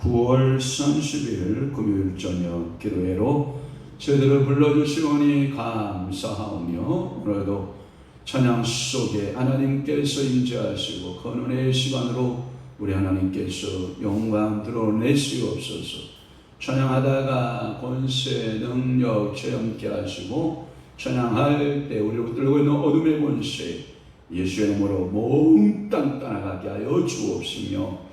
9월 30일 금요일 저녁 기도회로 저희들을 불러주시오니 감사하오며, 오늘도 찬양 속에 하나님께서 임재하시고 그 은혜의 시간으로 우리 하나님께서 영광 드러내시옵소서. 찬양하다가 권세 능력 체험케 하시고, 찬양할 때 우리를 붙들고 있는 어둠의 권세 예수의 이름으로 몽땅 떠나가게 하여 주옵시며,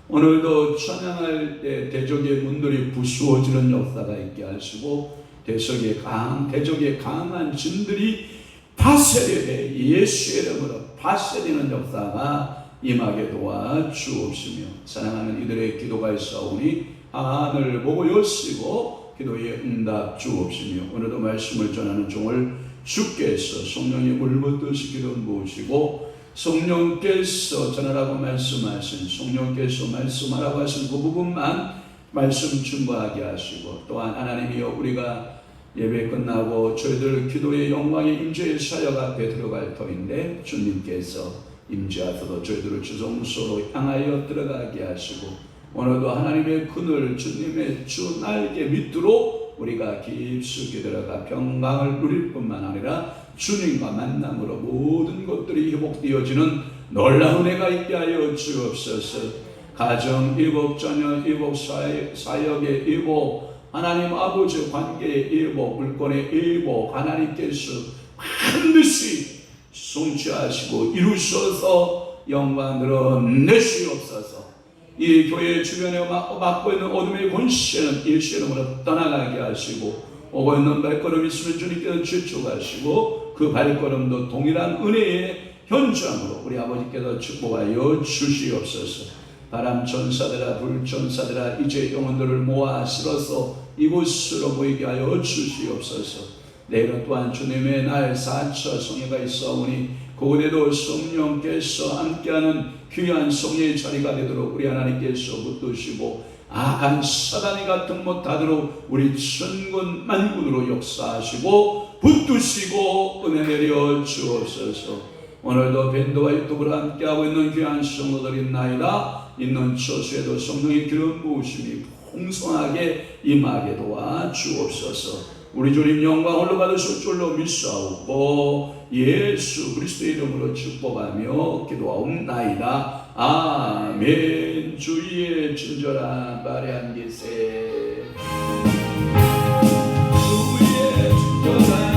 오늘도 찬양할 때 대적의 문들이 부수어지는 역사가 있게 하시고, 대적의 강한 진들이 파쇄되게 예수의 이름으로 파쇄되는 역사가 임하게 도와 주옵시며, 사랑하는 이들의 기도가 있사오니 하늘 보고 여시고 기도에 응답 주옵시며, 오늘도 말씀을 전하는 종을 주께서 성령이 물붓듯이 기도 모으시고, 성령께서 전하라고 말씀하신, 성령께서 말씀하라고 하신 그 부분만 말씀 충분하게 하시고, 또한 하나님이여, 우리가 예배 끝나고 저희들 기도의 영광의 임재의 사역 앞에 들어갈 터인데, 주님께서 임재하셔서 저희들을 주성소로 향하여 들어가게 하시고, 오늘도 하나님의 그늘, 주님의 주 날개 밑으로 우리가 깊숙이 들어가 평강을 누릴 뿐만 아니라 주님과 만남으로 모든 것들이 회복되어지는 놀라운 은혜가 있게 하여 주옵소서. 가정 회복, 자녀 회복, 사역의 회복, 하나님 아버지 관계의 회복, 물건의 회복, 하나님께서 반드시 성취하시고 이루셔서 영광 드러내시옵소서. 이 교회 주변에 맡고 있는 어둠의 권세는 예수의 이름으로 떠나가게 하시고, 오고 있는 발걸음 있으면 주님께서 지켜가시고, 그 발걸음도 동일한 은혜의 현장으로 우리 아버지께서 축복하여 주시옵소서. 바람 천사들아, 불 천사들아, 이제 영혼들을 모아 실어서 이곳으로 모이게 하여 주시옵소서. 내일은 또한 주님의 날 4차 성회가 있사오니 그곳에도 성령께서 함께하는 귀한 성회의 자리가 되도록 우리 하나님께서 붙드시고, 악한 사단이 같은 못하도록 우리 천군 만군으로 역사하시고 붙드시고 은혜 내려 주옵소서. 오늘도 밴드와 유튜브로 함께하고 있는 귀한 성도들이 있나이다. 있는 처소에도 성령의 기름 부으심이 풍성하게 임하게 도와 주옵소서. 우리 주님 영광 홀로 받으실 줄로 믿사오고 예수 그리스도의 이름으로 축복하며 기도하옵나이다. 아멘. 주의 친절한 발에 앉으세. 주의 친절한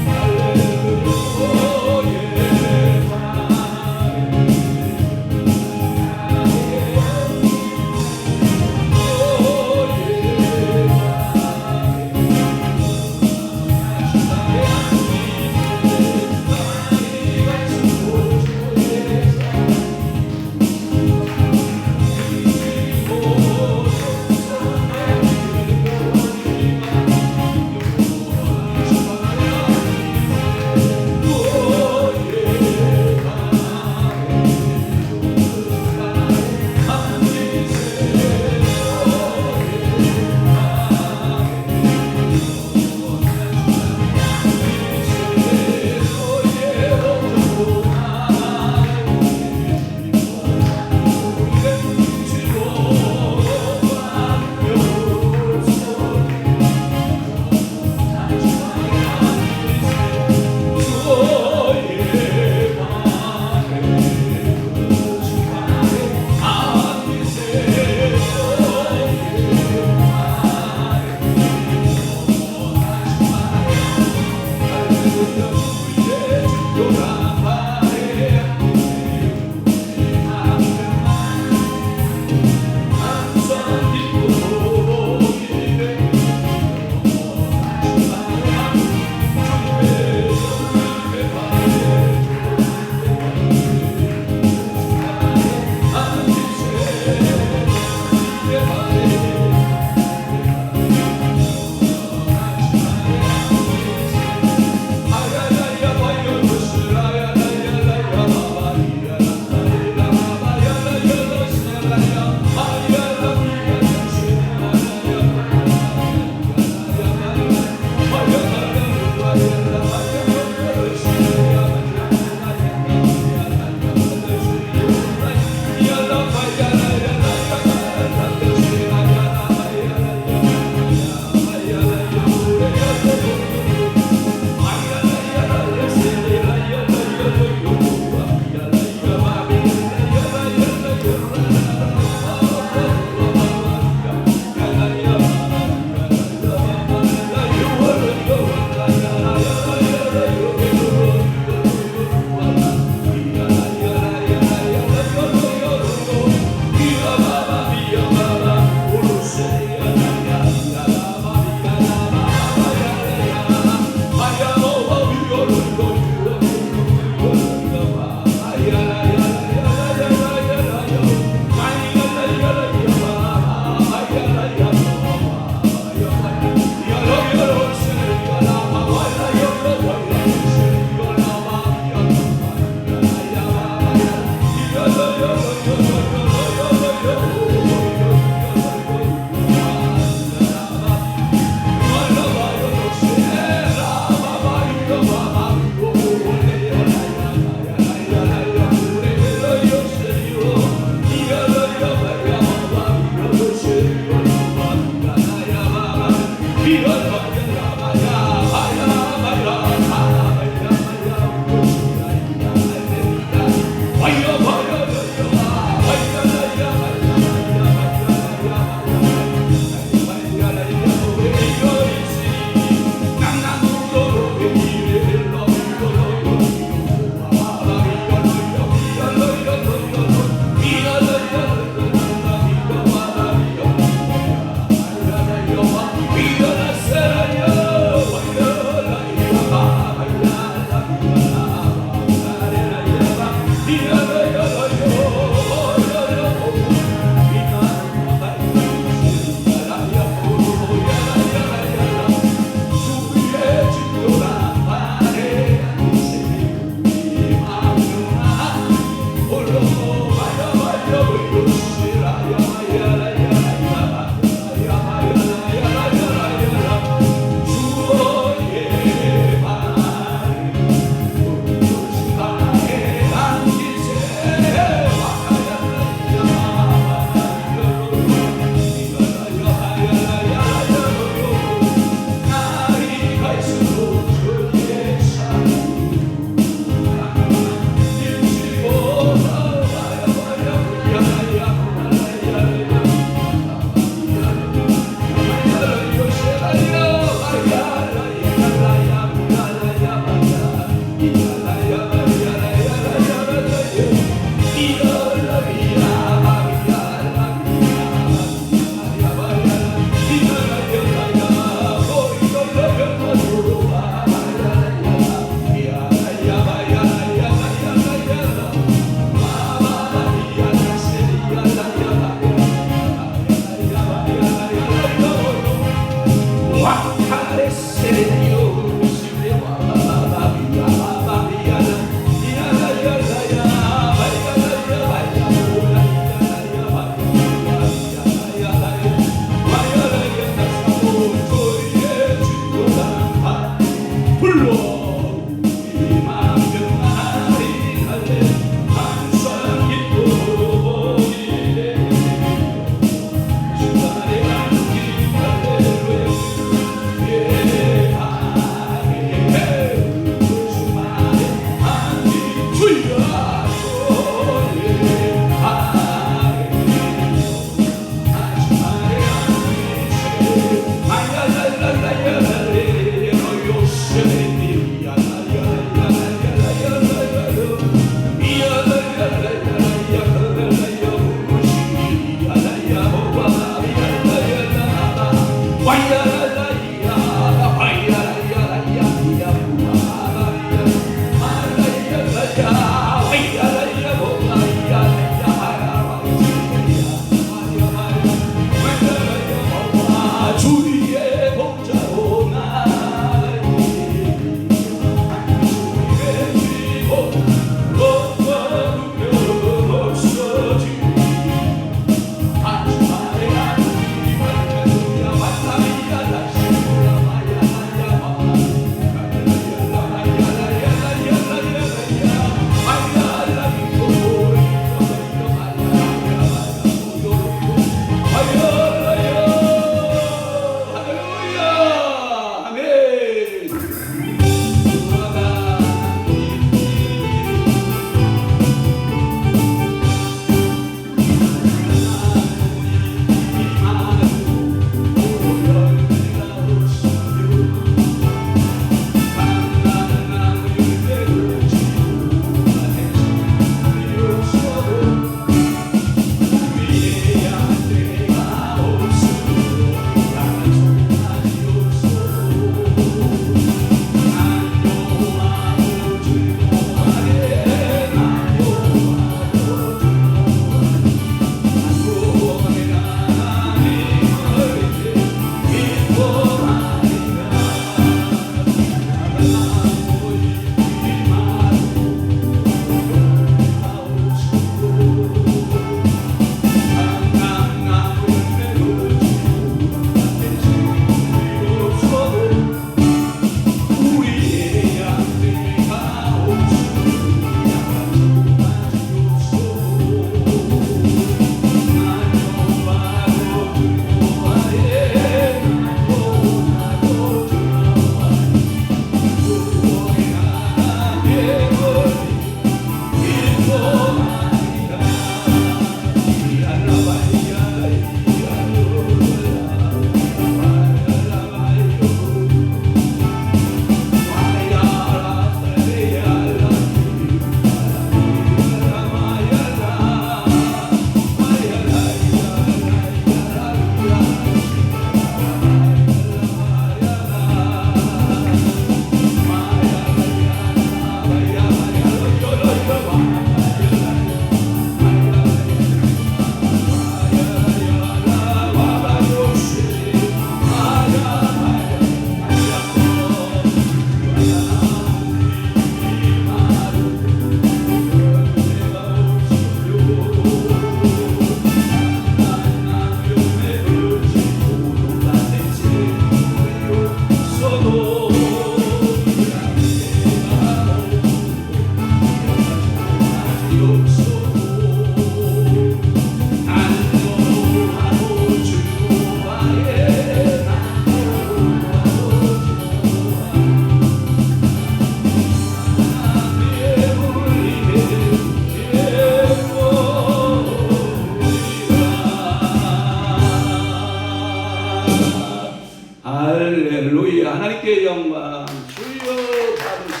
할렐루야. 하나님께 영광 주여 받으소서.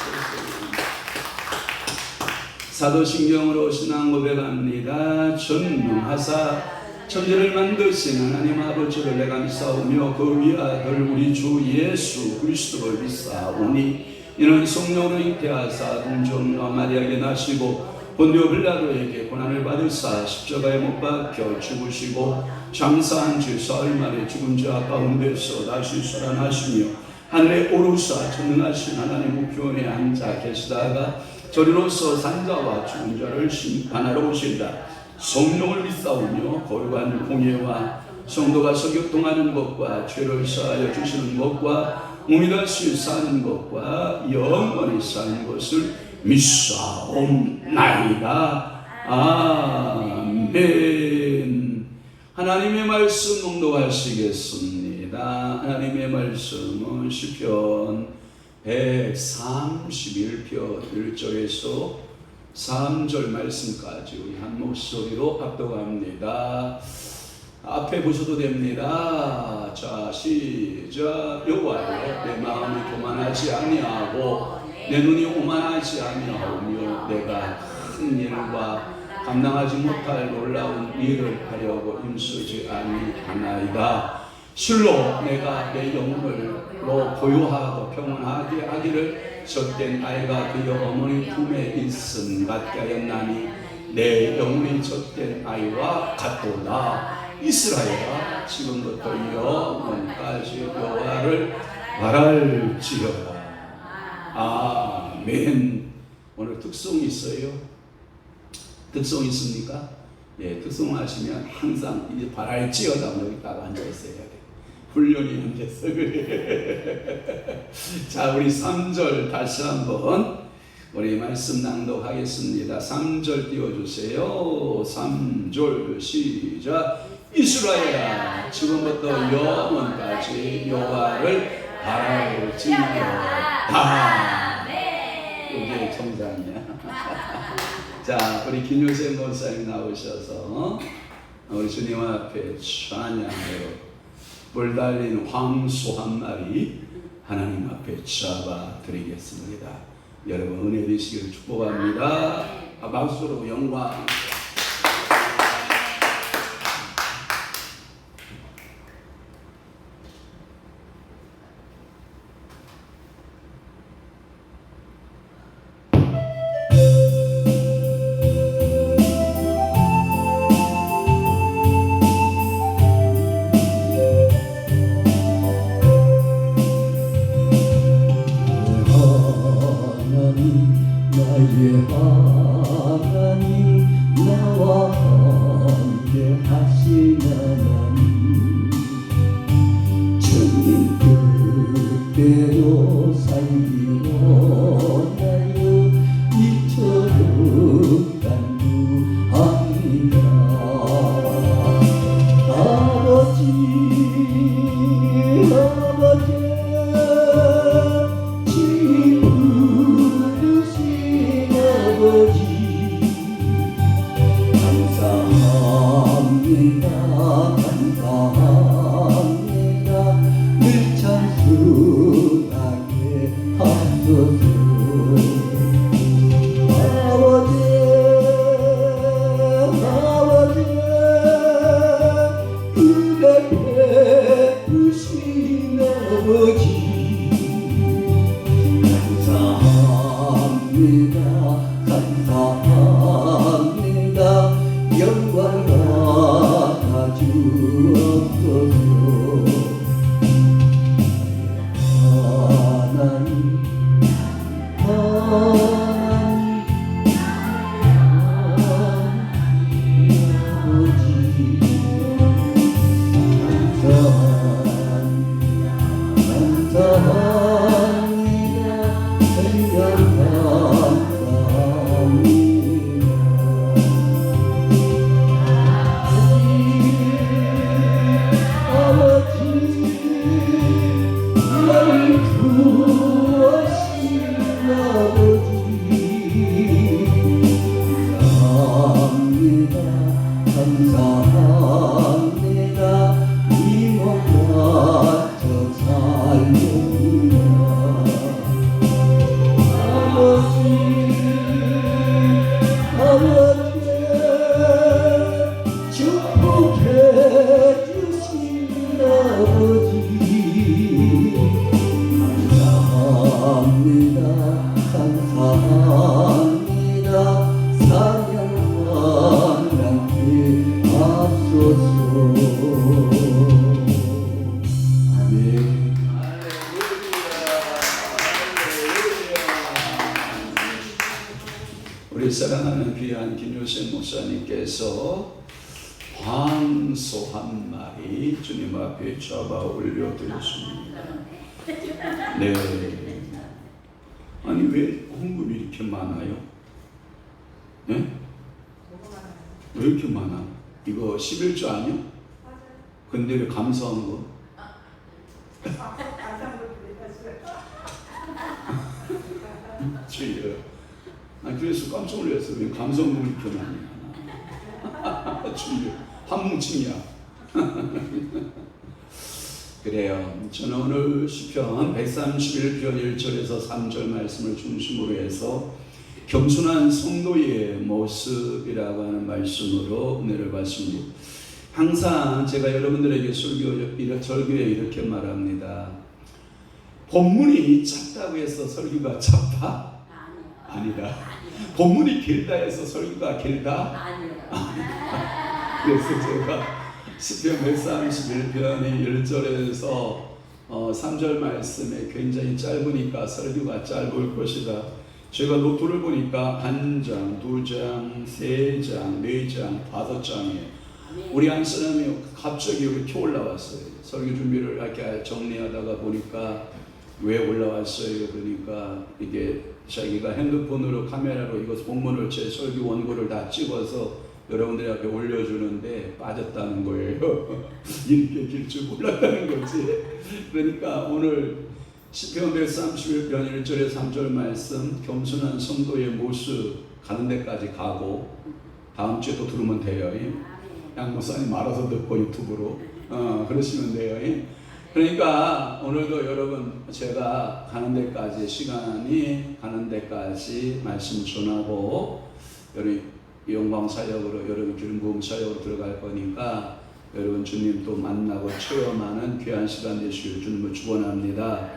사도신경으로 신앙 고백합니다. 전능하사 천지를 만드신 하나님 아버지를 내가 믿사오며 그 위아들 우리 주 예수 그리스도를 믿사오니 이는 성령으로 잉태하사 동정녀 마리아에게 나시고 본디오 빌라도에게 고난을 받으사 십자가에 못 박혀 죽으시고 장사한 지 사흘 만에 죽은 자 가운데서 다시 살아나시며 하늘에 오르사 전능하신 하나님 우편에 앉아 계시다가 저리로서 산자와 죽은 자를 심판하러 오신다. 성령을 믿사오며 거룩한 공예와 성도가 서교통하는 것과 죄를 사하여 주시는 것과 몸이 다시 사는 것과 영원히 사는 것을 믿사옵나이다. 아멘. 하나님의 말씀 낭독하시겠습니다. 하나님의 말씀은 시편 131편 1절에서 3절 말씀까지 우리 한 목소리로 합독합니다. 앞에 보셔도 됩니다. 자, 시작. 여호와여, 내 마음이 교만하지 아니하고 내 눈이 오만하지 아니하오며 내가 큰 일과 감당하지 못할 놀라운 일을 하려고 힘쓰지 아니하나이다. 실로 내가 내 영혼을로 고요하고 평온하게 하기를 젖된 아이가 그의 어머니 품에 있음 같게 하였나니 내 영혼이 젖된 아이와 같도다. 이스라엘아, 지금부터 영원까지 여호와를 바랄지어다. 아멘. 오늘 특송이 있어요. 특송 있습니까? 예, 특송하시면 항상 이제 바랄지어다 여기다가 앉아 있어야 돼. 훈련이 안 됐어 그래. 자, 우리 3절 다시 한번 우리 말씀 낭독하겠습니다. 3절 띄워주세요. 3절 시작. 이스라엘아, 지금부터 영원까지 여호와를 바랄지어다. 이게 정상이야. 자, 우리 김효생 목사님 나오셔서 우리 주님 앞에 찬양하여 물 달린 황소 한 마리 하나님 앞에 잡아 드리겠습니다. 여러분 은혜 되시기를 축복합니다. 박수로 영광. 우리 사랑하는 귀한 김효생 목사님께서 황소 한 마리 주님 앞에 잡아 올려드렸습니다. 네. 아니 왜 헌금이 이렇게 많아요? 네? 왜 이렇게 많아? 이거 11조 아니요? 근데 왜 감사한 거? 주여. 그래서 깜짝 놀랐어요. 왜 감성을 이렇게 많이 하나? 주여. 한 뭉침이야. 그래요. 저는 오늘 시편 131편 1절에서 3절 말씀을 중심으로 해서 겸손한 성도의 모습이라고 하는 말씀으로 은혜를 받습니다. 항상 제가 여러분들에게 설교에 이렇게 말합니다. 본문이 짧다고 해서 설교가 짧다? 아니다. 본문이 길다 해서 설교가 길다? 아니에요. 그래서 제가 시편 131편의 1절에서 3절 말씀에 굉장히 짧으니까 설교가 짧을 것이다. 제가 노트를 보니까 1장, 2장, 3장, 4장, 5장에 우리 한 사람이 갑자기 이렇게 올라왔어요. 설교 준비를 이렇게 정리하다가 보니까 왜 올라왔어요? 그러니까 이게 자기가 핸드폰으로 카메라로 이거 본문을 제 설교 원고를 다 찍어서 여러분들 앞에 올려주는데 빠졌다는 거예요. 이렇게 길 줄 몰랐다는 거지. 그러니까 오늘 시편 131편 1절에 3절 말씀 겸손한 성도의 모습 가는 데까지 가고 다음 주에 또 들으면 돼요. 양 목사님 알아서 듣고 유튜브로 그러시면 돼요. 그러니까 오늘도 여러분 제가 가는 데까지 시간이 가는 데까지 말씀 전하고 여러분 영광 사역으로 여러분 기름 부음 사역으로 들어갈 거니까 여러분 주님 또 만나고 체험하는 귀한 시간 되시길 주님을 축원합니다.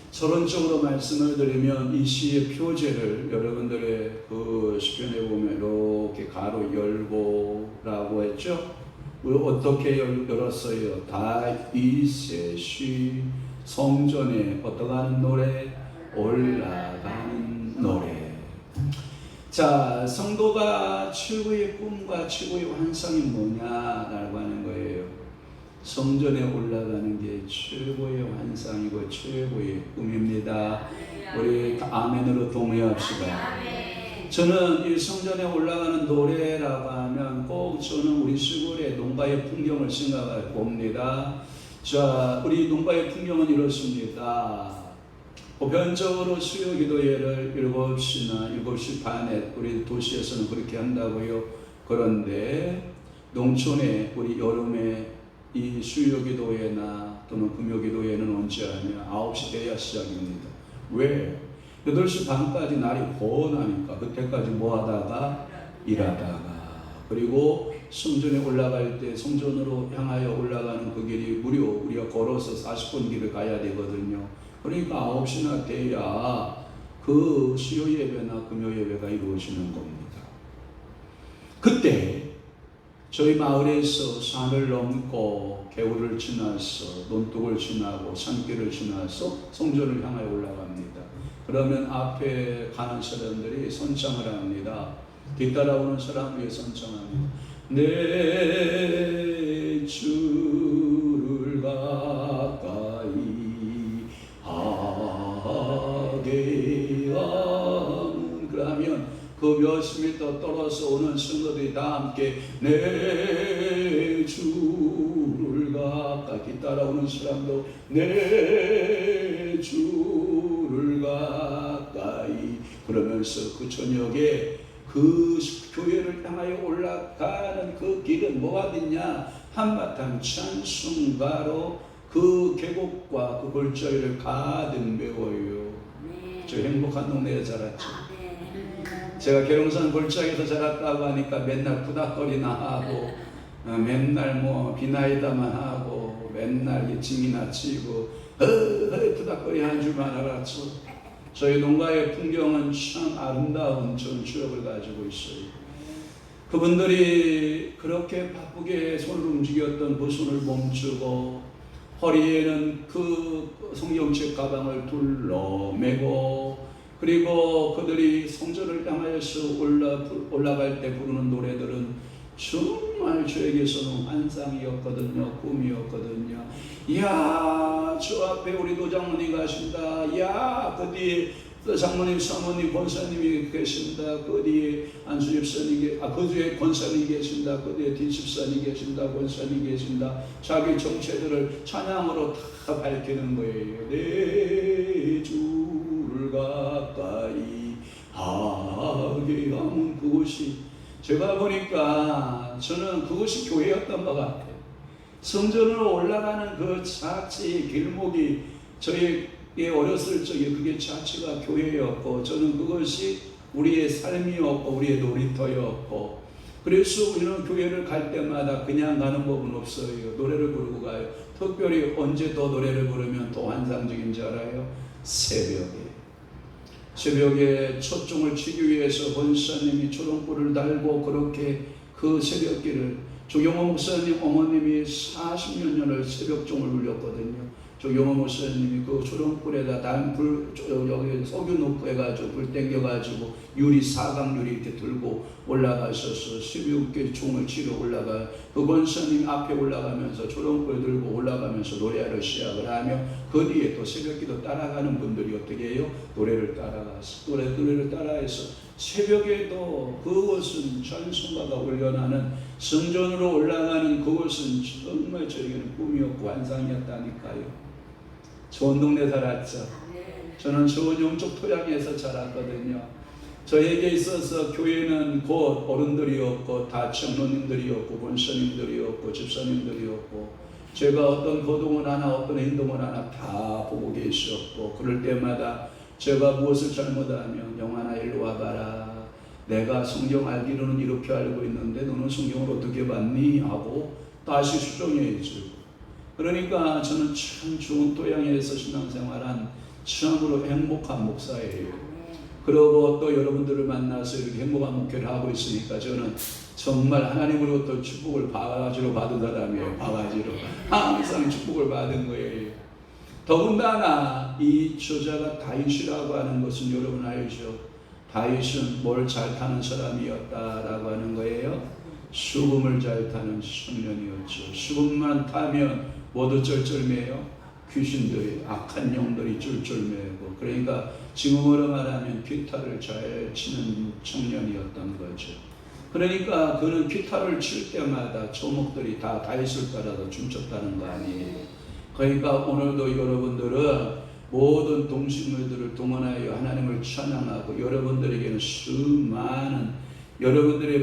서론적으로 말씀을 드리면 이 시의 표제를 여러분들의 그 시편에 보면 이렇게 가로 열고라고 했죠. 어떻게 열었어요? 다윗의 성전에 어떠한 노래? 올라가는 노래. 자, 성도가 최고의 꿈과 최고의 환상이 뭐냐라고 하는 거예요. 성전에 올라가는 게 최고의 환상이고 최고의 꿈입니다. 우리 아멘으로 동의합시다. 저는 이 성전에 올라가는 노래라고 하면 꼭 저는 우리 시골의 농가의 풍경을 생각해 봅니다. 자, 우리 농가의 풍경은 이렇습니다. 보편적으로 수요 기도회를 7시나 7시 반에 우리 도시에서는 그렇게 한다고요. 그런데 농촌에 우리 여름에 이 수요 기도회나 또는 금요 기도회는 언제 하냐? 9시 돼야 시작입니다. 왜? 8시 반까지 날이 번하니까 그때까지 뭐 하다가? 일하다가. 그리고 성전에 올라갈 때 성전으로 향하여 올라가는 그 길이 무려 우리가 걸어서 40분 길을 가야 되거든요. 그러니까 9시나 돼야 그 수요 예배나 금요 예배가 이루어지는 겁니다. 그때 저희 마을에서 산을 넘고 개울을 지나서 논둑을 지나고 산길을 지나서 성전을 향하여 올라갑니다. 그러면 앞에 가는 사람들이 선창을 합니다. 뒤따라오는 사람 위에 선창합니다. 내 주를 가까이 하게 하는. 그러면 그 몇십 미터 떨어져 오는 성도들이 다 함께 내 주를 가까이, 뒤따라오는 사람도 내 주를 가까이, 그러면서 그 저녁에 그 교회를 향하여 올라가는 그 길은 뭐가 됐냐? 한바탕 찬송가로 그 계곡과 그 골짜기를 가득 메워요. 저 행복한 동네에 자랐죠. 제가 계룡산 골짜기에서 자랐다고 하니까 맨날 부닥거리나 하고 맨날 뭐 비나이다만 하고 맨날 짐이나 치고 부닥거리 한 줄만 알았죠. 저희 농가의 풍경은 참 아름다운 전 추억을 가지고 있어요. 그분들이 그렇게 바쁘게 손을 움직였던 그 손을 멈추고 허리에는 그 성경책 가방을 둘러 매고 그리고 그들이 성전을 향하여서 올라갈 때 부르는 노래들은 정말 저에게서는 환상이었거든요. 꿈이었거든요. 이야, 저 앞에 우리 도장모님 가신다. 이야, 그 뒤에 장모님, 사모님, 권사님이 계신다. 그 뒤에 안수집사님, 그 뒤에 권사님이 계신다. 그 뒤에 뒷집사님이 계신다. 권사님이 계신다. 자기 정체들을 찬양으로 다 밝히는 거예요. 내 주를 가까이 하게 하면 그곳이, 제가 보니까 저는 그것이 교회였던 것 같아요. 성전으로 올라가는 그 자체의 길목이 저에게 어렸을 적에 그게 자체가 교회였고, 저는 그것이 우리의 삶이었고 우리의 놀이터였고, 그래서 우리는 교회를 갈 때마다 그냥 가는 법은 없어요. 노래를 부르고 가요. 특별히 언제 또 노래를 부르면 또 환상적인 줄 알아요? 새벽에 첫종을 치기 위해서 권사님이 초롱불을 달고 그렇게 그 새벽길을, 조경호 목사님 어머님이 40몇 년을 새벽종을 울렸거든요. 조경호 목사님이 그 초롱불에다 불 여기 석유 넣고 해가지고 불 땡겨가지고 유리 사각유리 이렇게 들고 올라가셔서 새벽에 종을 치러 올라가, 그 권사님 앞에 올라가면서 초롱불 들고 올라가면서 노래를 시작을 하며, 그 뒤에 또 새벽기도 따라가는 분들이 어떻게 해요? 노래를 따라가서 노래를 따라해서 새벽에도 그것은 찬송가가 올려나는 성전으로 올라가는 그것은 정말 저에게는 꿈이었고 환상이었다니까요. 좋은 동네 살았죠. 저는 좋은 영적 토양에서 자랐거든요. 저에게 있어서 교회는 곧 어른들이었고 다 장로님들이었고 권사님들이었고 집사님들이었고, 제가 어떤 거동을 하나 어떤 행동을 하나 다 보고 계셨고, 그럴 때마다 제가 무엇을 잘못하면 영환아 일로 와봐라, 내가 성경 알기로는 이렇게 알고 있는데 너는 성경을 어떻게 봤니? 하고 다시 수정해 주고, 그러니까 저는 참 좋은 토양에서 신앙생활한 참으로 행복한 목사예요. 그리고 또 여러분들을 만나서 이렇게 행복한 목회를 하고 있으니까 저는 정말 하나님으로부터 축복을 바가지로 받은 사람이에요. 바가지로 항상 축복을 받은 거예요. 더군다나 이 저자가 다윗이라고 하는 것은 여러분 알죠? 다윗은 뭘 잘 타는 사람이었다라고 하는 거예요. 수금을 잘 타는 청년이었죠. 수금만 타면 모두 쩔쩔매요. 귀신들이, 악한 영들이 쫄쫄매고, 그러니까 지금으로 말하면 기타를 잘 치는 청년이었던 거죠. 그러니까 그는 기타를 칠 때마다 조목들이 다 다윗을 따라서 춤췄다는 거 아니에요. 그러니까 오늘도 여러분들은 모든 동식물들을 동원하여 하나님을 찬양하고, 여러분들에게는 수많은, 여러분들의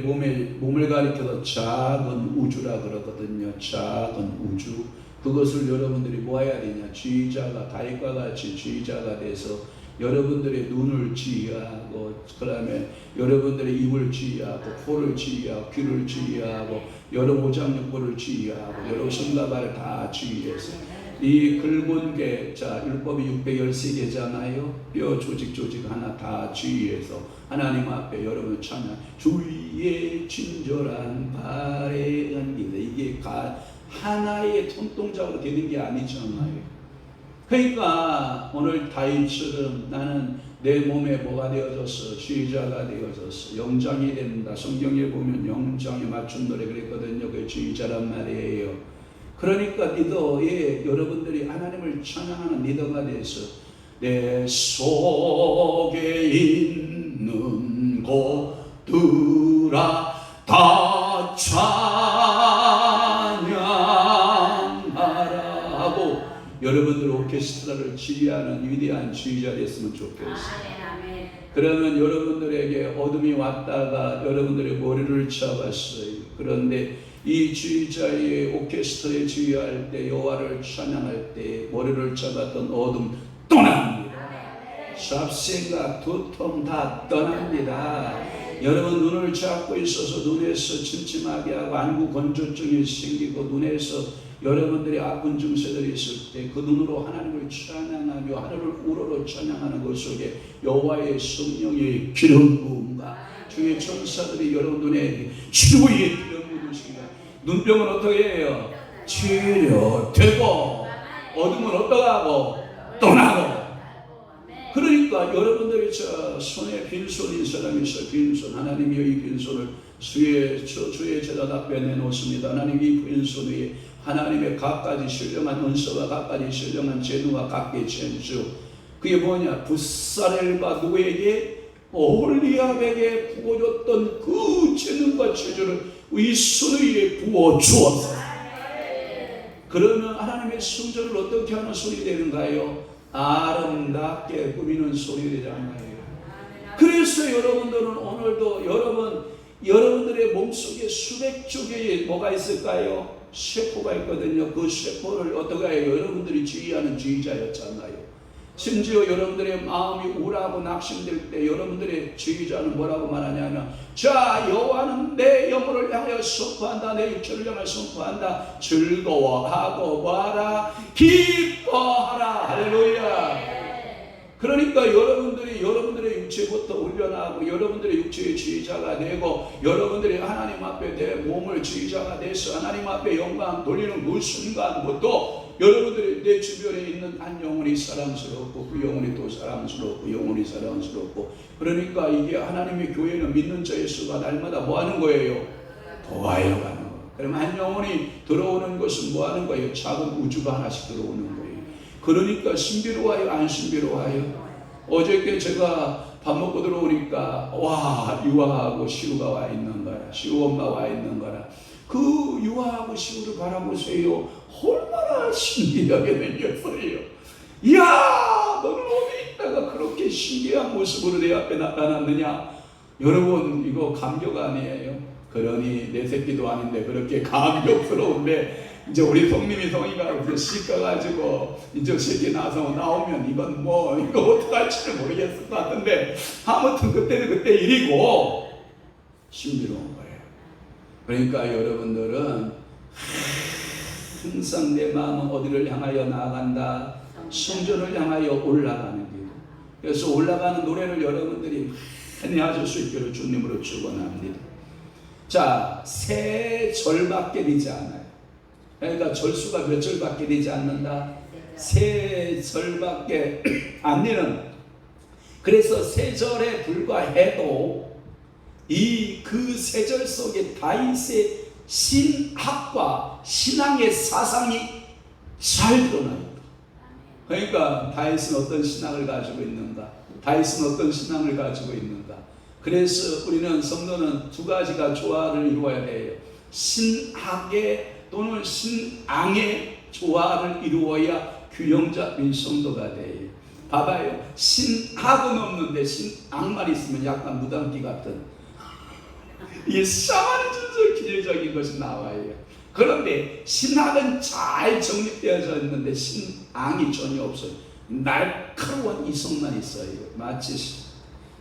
몸을 가리켜서 작은 우주라 그러거든요. 작은 우주. 그것을 여러분들이 모아야 되냐? 지휘자가, 다윗과 같이 지휘자가 돼서 여러분들의 눈을 지휘하고, 그 다음에 여러분들의 입을 지휘하고, 코를 지휘하고, 귀를 지휘하고, 여러 오장육부를 지휘하고, 여러 손과 발을 다 지휘해서 이 굵은 게, 자, 율법이 613개잖아요. 뼈 조직 하나 다 지휘해서 하나님 앞에 여러분 찬양, 주의 친절한 발의 은기다. 이게 하나의 손동작으로 되는 게 아니잖아요. 그러니까 오늘 다윗처럼 나는 내 몸에 뭐가 되어졌어? 지휘자가 되어졌어. 영장이 된다. 성경에 보면 영장에 맞춘 노래 그랬거든요. 그게 지휘자란 말이에요. 그러니까 리더에 여러분들이 하나님을 찬양하는 리더가 돼서 내 속에 있는 것들아 다 찬양하라 하고 여러분들 오케스트라를 지휘하는 위대한 지휘자 됐으면 좋겠어요. 그러면 여러분들에게 어둠이 왔다가 여러분들의 머리를 잡았어요. 그런데 이 지휘자의 오케스트라에 지휘할 때, 여호와를 찬양할 때 머리를 잡았던 어둠 떠납니다. 잡생각, 두통 다 떠납니다. 여러분 눈을 잡고 있어서 눈에서 침침하게 하고 안구 건조증이 생기고 눈에서 여러분들이 아픈 증세들이 있을 때 그 눈으로 하나님을 찬양하며 하늘을 우러러 찬양하는 것 속에 여호와의 성령의 기름 부음과 주의 천사들이 여러분 눈에 주의 기름 부으시며 눈병은 어떻게 해요? 치료되고 어둠은 어떠하고 떠나고. 그러니까 그러니까 여러분들이 저 손에 빈손인 사람이 있어요. 빈손. 하나님이 이 빈손을 주의 제자 앞에 내놓습니다. 하나님 이 빈손 위에 하나님의 각가지 신령한 은사와 각가지 신령한 재능과 각기 천수. 그게 뭐냐? 붓사렐과 누구에게? 오홀리압에게 부어줬던 그 재능과 체조를 이 손 위에 부어주었어. 그러면 하나님의 성전을 어떻게 하는 손이 되는가요? 아름답게 꾸미는 손이 되잖아요. 그래서 여러분들은 오늘도 여러분들의 몸속에 수백 쪽에 뭐가 있을까요? 세포가 있거든요. 그 세포를 어떻게 해요? 여러분들이 지휘하는 지휘자였잖아요. 심지어 여러분들의 마음이 우울하고 낙심될 때 여러분들의 지휘자는 뭐라고 말하냐면, 자, 여호와는 내 영혼을 향하여 선포한다. 내 육체를 향하여 선포한다. 즐거워하고 와라. 기뻐하라. 할렐루야. 그러니까 여러분들의 육체부터 훈련하고 여러분들의 육체의 지휘자가 되고 여러분들이 하나님 앞에 내 몸을 지휘자가 돼서 하나님 앞에 영광 돌리는 그 순간부터 여러분들이 내 주변에 있는 한 영혼이 사랑스럽고 그 영혼이 또 사랑스럽고 영혼이 사랑스럽고, 그러니까 이게 하나님의 교회는 믿는 자의 수가 날마다 뭐 하는 거예요? 더하여 가는 거예요. 그럼 한 영혼이 들어오는 것은 뭐 하는 거예요? 작은 우주가 하나씩 들어오는 거예요. 그러니까 신비로워요, 안 신비로워요? 어저께 제가 밥 먹고 들어오니까 와, 유아하고 시우가 와 있는 거야. 시우 엄마 와 있는 거라. 그 유아하고 시우를 바라보세요. 얼마나 신기하게 생겼어요. 이야, 너는 어디 있다가 그렇게 신기한 모습으로 내 앞에 나타났느냐? 여러분, 이거 감격 아니에요? 그러니 내 새끼도 아닌데 그렇게 감격스러운데, 이제 우리 성님이가 이제 씻어가지고 이제 새끼 나오면 이건 뭐 이거 어떡할지를 모르겠을 것 같은데, 아무튼 그때는 그때 일이고 신비로운 거예요. 그러니까 여러분들은 항상 내 마음은 어디를 향하여 나아간다? 성전을 향하여 올라가는 길. 그래서 올라가는 노래를 여러분들이 많이 하실 수 있기를 주님으로 축원합니다. 자, 세 절밖에 되지 않아요. 그러니까 절수가 몇 절밖에 되지 않는다? 세 절밖에 안 되는. 그래서 세 절에 불과해도 이 그 세 절 속에 다윗의 신학과 신앙의 사상이 잘 드러나요. 그러니까 다윗은 어떤 신앙을 가지고 있는가? 다윗은 어떤 신앙을 가지고 있는가? 그래서 우리는 성도는 두 가지가 조화를 이루어야 돼요. 신학의 또는 신앙의 조화를 이루어야 균형 잡힌 성도가 돼요. 봐봐요. 신학은 없는데 신앙만 있으면 약간 무당기 같은 이 샤머니즘적 기질적인 것이 나와요. 그런데 신학은 잘 정립되어져 있는데 신앙이 전혀 없어요. 날카로운 이성만 있어요. 마치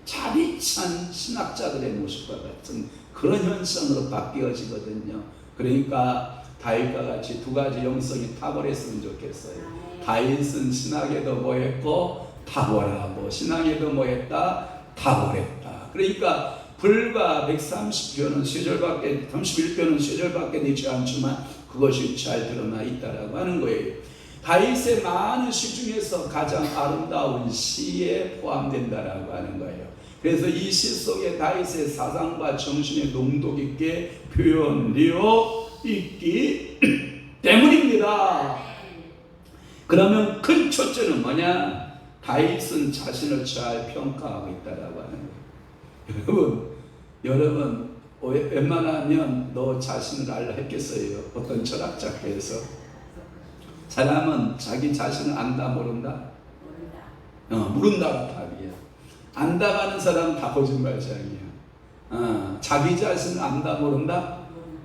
자비 찬 신학자들의 모습과 같은 그런 현상으로 바뀌어지거든요. 그러니까 다윗과 같이 두 가지 영성이 탁월했으면 좋겠어요. 다윗은 신학에도 뭐했고 탁월하고 신앙에도 뭐했다? 탁월했다. 그러니까 불과 130편은 3절밖에 31편은 3절밖에 되지 않지만 그것이 잘 드러나 있다라고 하는 거예요. 다윗의 많은 시 중에서 가장 아름다운 시에 포함된다라고 하는 거예요. 그래서 이 시 속에 다윗의 사상과 정신의 농도 깊게 표현되어 있기 때문입니다. 그러면 큰 첫째는 뭐냐? 다윗은 자신을 잘 평가하고 있다라고 하는 거예요. 여러분 웬만하면 너 자신을 알라 했겠어요? 어떤 철학자께서 사람은 자기 자신을 안다 모른다? 모른다가 답이야. 안다가는 사람은 다 거짓말장이야. 자기 자신을 안다 모른다?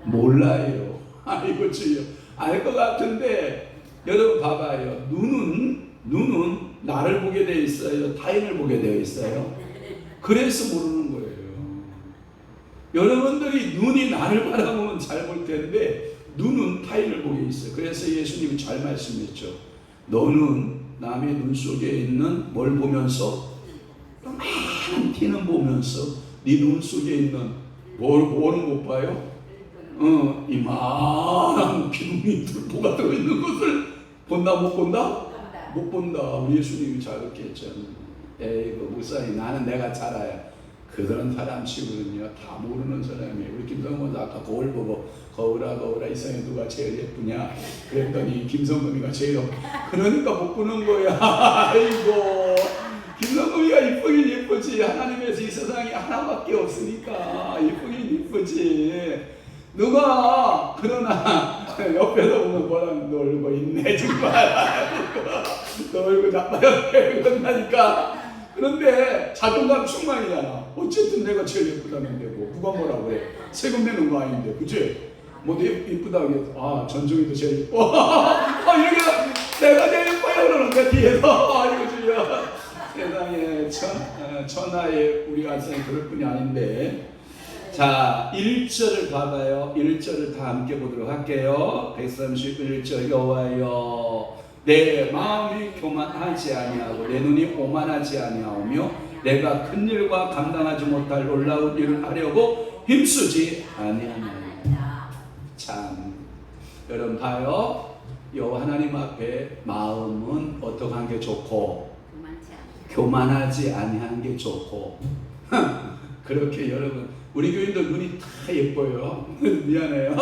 몰라요. 아이고 주여. 알 것 같은데 여러분 봐봐요. 눈은 나를 보게 되어 있어요? 타인을 보게 되어 있어요? 그래서 모르는 거예요. 여러분들이 눈이 나를 바라보면 잘 볼 텐데 눈은 타인을 보게 있어요. 그래서 예수님이 잘 말씀했죠. 너는 남의 눈 속에 있는 뭘 보면서? 많은 티는 보면서 네 눈 속에 있는 뭐는 못 봐요? 이만한 기둥이 들보가 들어있는 것을 본다 못 본다? 못 본다. 우리 예수님이 잘 그렇게 했잖아요. 에이그 목사님 나는 내가 잘 알아요. 그런 사람 치고는요 다 모르는 사람이에요. 우리 김성모도 아까 거울 보고 거울아 이 세상에 누가 제일 예쁘냐 그랬더니 김성금이가 제일 그러니까 못 보는 거야. 아이고 김성금이가 이쁘긴 이쁘지. 하나님에서 이 세상에 하나밖에 없으니까 이쁘긴 이쁘지. 누가 그러나 옆에서 보면 뭐랑 놀고 있네 정말. 너 얼굴 나빠요 그런다니까. 그런데 자존감 충만이잖아. 어쨌든 내가 제일 예쁘다면 되고 누가 뭐라 그래. 세금 내는 거 아닌데 그치? 뭐 예쁘다고 해서 아 전종이도 제일 예뻐. 이렇게 내가 제일 예뻐요 그러는데 뒤에서 이거 주여 세상에 천하의 우리 아들이 그럴 뿐이 아닌데. 자 1절을 봐봐요. 1절을 다 함께 보도록 할게요. 131절 여호와여 내 마음이 교만하지 아니하고 내 눈이 오만하지 아니하오며 내가 큰 일과 감당하지 못할 놀라운 일을 하려고 힘쓰지 아니하나이다. 참 여러분 봐요. 여호와 하나님 앞에 마음은 어떻게 한 게 좋고 교만하지 아니한 게 좋고 그렇게 여러분 우리 교인들 눈이 다 예뻐요. 미안해요.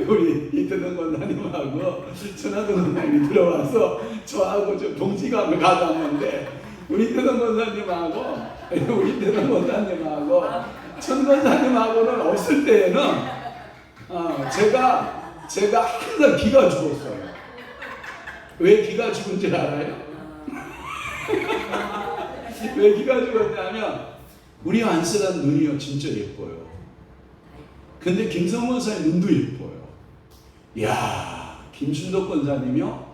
우리 이태동 권사님하고 전하동 권사님이 들어와서 저하고 좀 동지감을 가졌는데 우리 이태동 권사님하고 천 권사님하고는 없을 때에는 제가 항상 기가 죽었어요. 왜 기가 죽은 줄 알아요? 왜 기가 죽었냐면 우리 안쓰란 눈이요 진짜 예뻐요. 근데 김성원 권사님 눈도 예뻐요. 이야 김순덕 권사님이요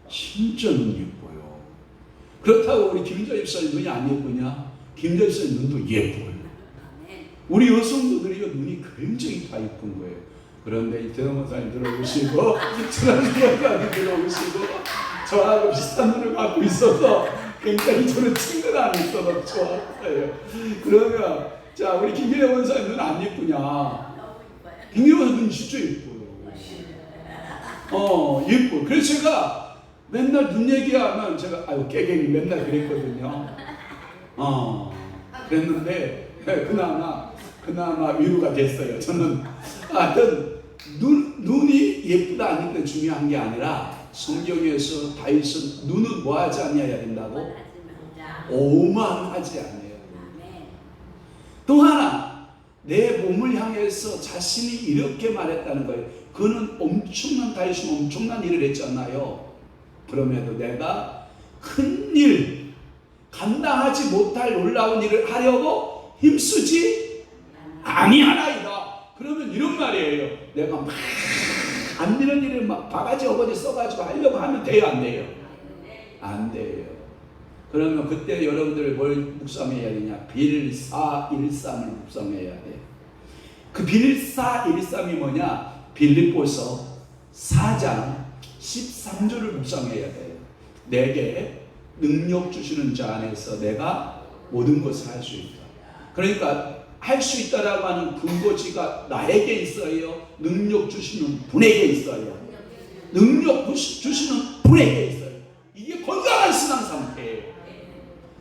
진짜 눈이 예뻐요. 그렇다고 우리 김자 집사님 눈이 안 예쁘냐? 김자 집사님 눈도 예뻐요. 우리 여성도들이 눈이 굉장히 다 예쁜 거예요. 그런데 이태동 권사님 들어오시고 천안주 권사님 들어오시고 저하고 비슷한 눈을 갖고 있어서 굉장히 저는 친근함이 있어서 좋았어요. 그러면 자 우리 김기래 원사님 눈 안 예쁘냐? 김기래 원사님 눈 진짜 예뻐요. 예뻐. 그래서 제가 맨날 눈 얘기하면 제가 깨갱이 맨날 그랬거든요. 그랬는데 그나마 위로가 됐어요. 저는 하여튼 눈이 예쁘다 안 예쁘다 중요한 게 아니라 성경에서 다윗은 눈은 뭐하지 않아야 된다고? 오만하지 않아요. 또 하나 내 몸을 향해서 자신이 이렇게 말했다는 거예요. 그는 다윗은 엄청난 일을 했잖아요. 그럼에도 내가 큰 일 감당하지 못할 놀라운 일을 하려고 힘쓰지 아니하나이다. 그러면 이런 말이에요. 내가 막 안 되는 일을 막 바가지 어거지 써가지고 하려고 하면 돼요 안 돼요? 안 돼요. 그러면 그때 여러분들 뭘 묵상해야 되냐? 빌사일삼을 묵상해야 돼. 그 빌사일삼이 뭐냐? 빌립보서 4장 13절을 묵상해야 돼요. 내게 능력 주시는 자 안에서 내가 모든 것을 할 수 있다. 그러니까 할 수 있다라고 하는 근거지가 나에게 있어요. 능력 주시는 분에게 있어요. 능력 주시는 분에게 있어요. 이게 건강한 신앙 상태예요.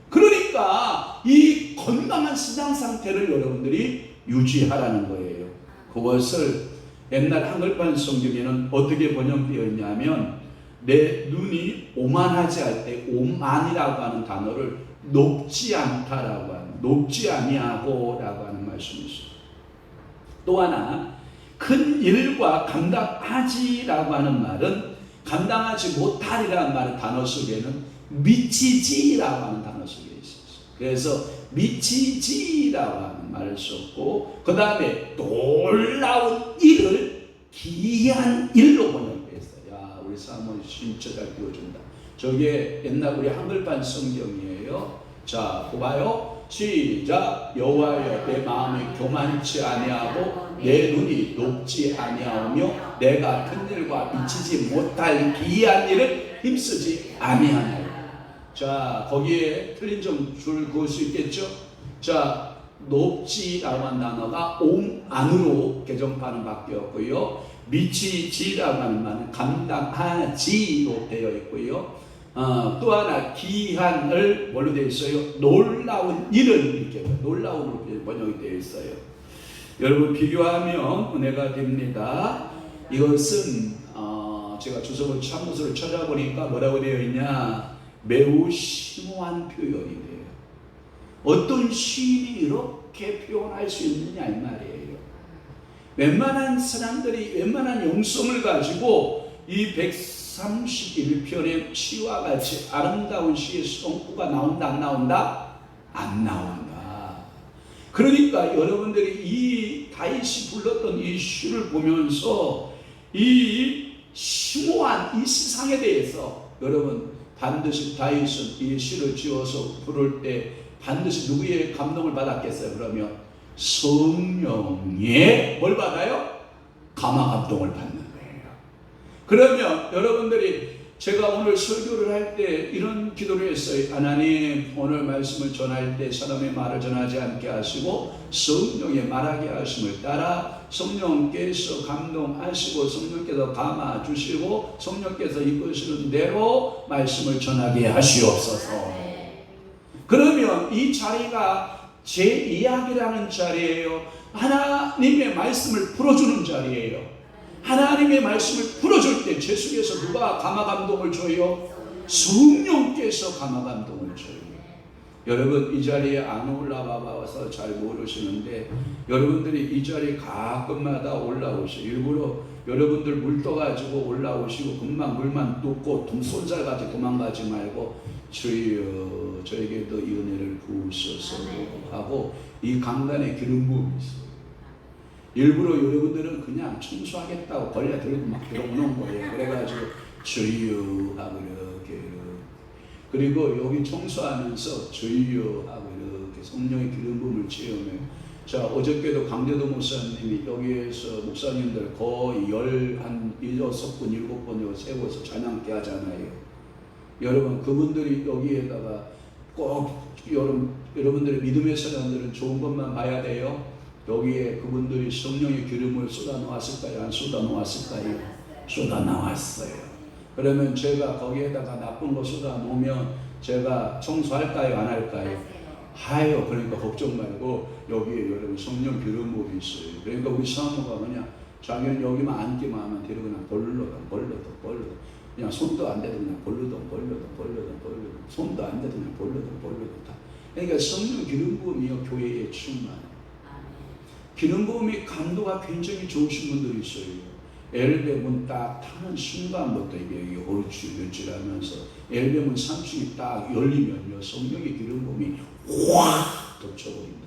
그러니까 이 건강한 신앙 상태를 여러분들이 유지하라는 거예요. 그것을 옛날 한글판 성경에는 어떻게 번역되어 있냐면 내 눈이 오만하지 할 때 오만이라고 하는 단어를 높지 않다라고 하는 높지 아니하고라고 하는 말씀이 있어요. 또 하나 큰 일과 감당하지라고 하는 말은 감당하지 못하리라는 말의 단어 속에는 미치지라고 하는 단어 속에 있었어요. 그래서 미치지라고 하는 말을 썼고 그 다음에 놀라운 일을 기이한 일로 번역했어요. 야 우리 사모님 진짜 잘 띄워준다. 저게 옛날 우리 한글판 성경이에요. 자, 봐요. 시작. 여호와여 내 마음이 교만치 아니하고 내 눈이 높지 아니하오며 내가 큰 일과 미치지 못할 기이한 일을 힘쓰지 아니하나이다. 자, 거기에 틀린 점 줄 그을 수 있겠죠? 자, 높지라고 한 단어가 안으로 개정판은 바뀌었고요. 미치지라고 하는 말은 감당하지로 되어 있고요. 또 하나 기한을 뭘로 되어 있어요? 놀라운 일은 이렇게 놀라움으로 번역이 되어 있어요. 여러분 비교하면 은혜가 됩니다. 이것은 제가 주석을 참고서를 찾아보니까 뭐라고 되어 있냐? 매우 심오한 표현이 돼요. 어떤 시인이 이렇게 표현할 수 있느냐 이 말이에요. 웬만한 사람들이 웬만한 영성을 가지고 이 131편의 시와 같이 아름다운 시의 성구가 나온다 안 나온다? 안 나온다. 그러니까 여러분들이 이 다윗이 불렀던 이 시를 보면서 이 심오한 이 세상에 대해서 여러분 반드시 다윗은 이 시를 지어서 부를 때 반드시 누구의 감동을 받았겠어요? 그러면 성령의 뭘 받아요? 감화 감동을 받는 거예요. 그러면 여러분들이 제가 오늘 설교를 할 때 이런 기도를 했어요. 하나님 오늘 말씀을 전할 때 사람의 말을 전하지 않게 하시고 성령의 말하게 하심을 따라 성령께서 감동하시고 성령께서 감화 주시고 성령께서 이끄시는 대로 말씀을 전하게 하시옵소서. 그러면 이 자리가 제 이야기라는 자리예요. 하나님의 말씀을 풀어주는 자리예요. 하나님의 말씀을 풀어줄 때 제 속에서 누가 감화 감동을 줘요? 성령께서 감화 감동을 줘요. 여러분 이 자리에 안 올라와서 잘 모르시는데 여러분들이 이 자리에 가끔마다 올라오시고 일부러 여러분들 물 떠가지고 올라오시고 금방 물만 뚫고 손살같이 도망가지 말고 주여 저에게도 이 은혜를 부으소서 하고 이 강단에 기름 부음이 있어요. 일부러 여러분들은 그냥 청소하겠다고 걸려 들고 막 들어오는 거예요. 그래가지고 주여 하고 이렇게 그리고 여기 청소하면서 주여 하고 이렇게 성령의 기름 부음을 체험해요. 자 어저께도 강대도 목사님이 여기에서 목사님들 거의 16분 7분 세워서 찬양케 하잖아요. 여러분 그분들이 여기에다가 꼭 여러분들의 믿음의 사람들은 좋은 것만 봐야 돼요. 여기에 그분들이 성령의 기름을 쏟아 놓았을까요? 안 쏟아 놓았을까요? 쏟아 놓았어요. 그러면 제가 거기에다가 나쁜 거 쏟아 놓으면 제가 청소할까요? 안 할까요? 하요. 그러니까 걱정 말고 여기에 여러분 성령 기름 부음이 있어요. 그러니까 우리 사모가 뭐냐? 자기는 여기만 앉기만 하면 데리고 그냥 벌러도 그냥 손도 안 대도 그냥 벌러도 손도 안 대도 그냥 벌러도 다. 그러니까 성령 기름 부음이요 교회에 충만. 기름 부음이 감도가 굉장히 좋으신 분들이 있어요. 엘베문 딱 타는 순간부터 이게 얼추일치하면서 엘베문 3층이 딱 열리면요 성령의 기름 부음이 확 덮쳐버립니다.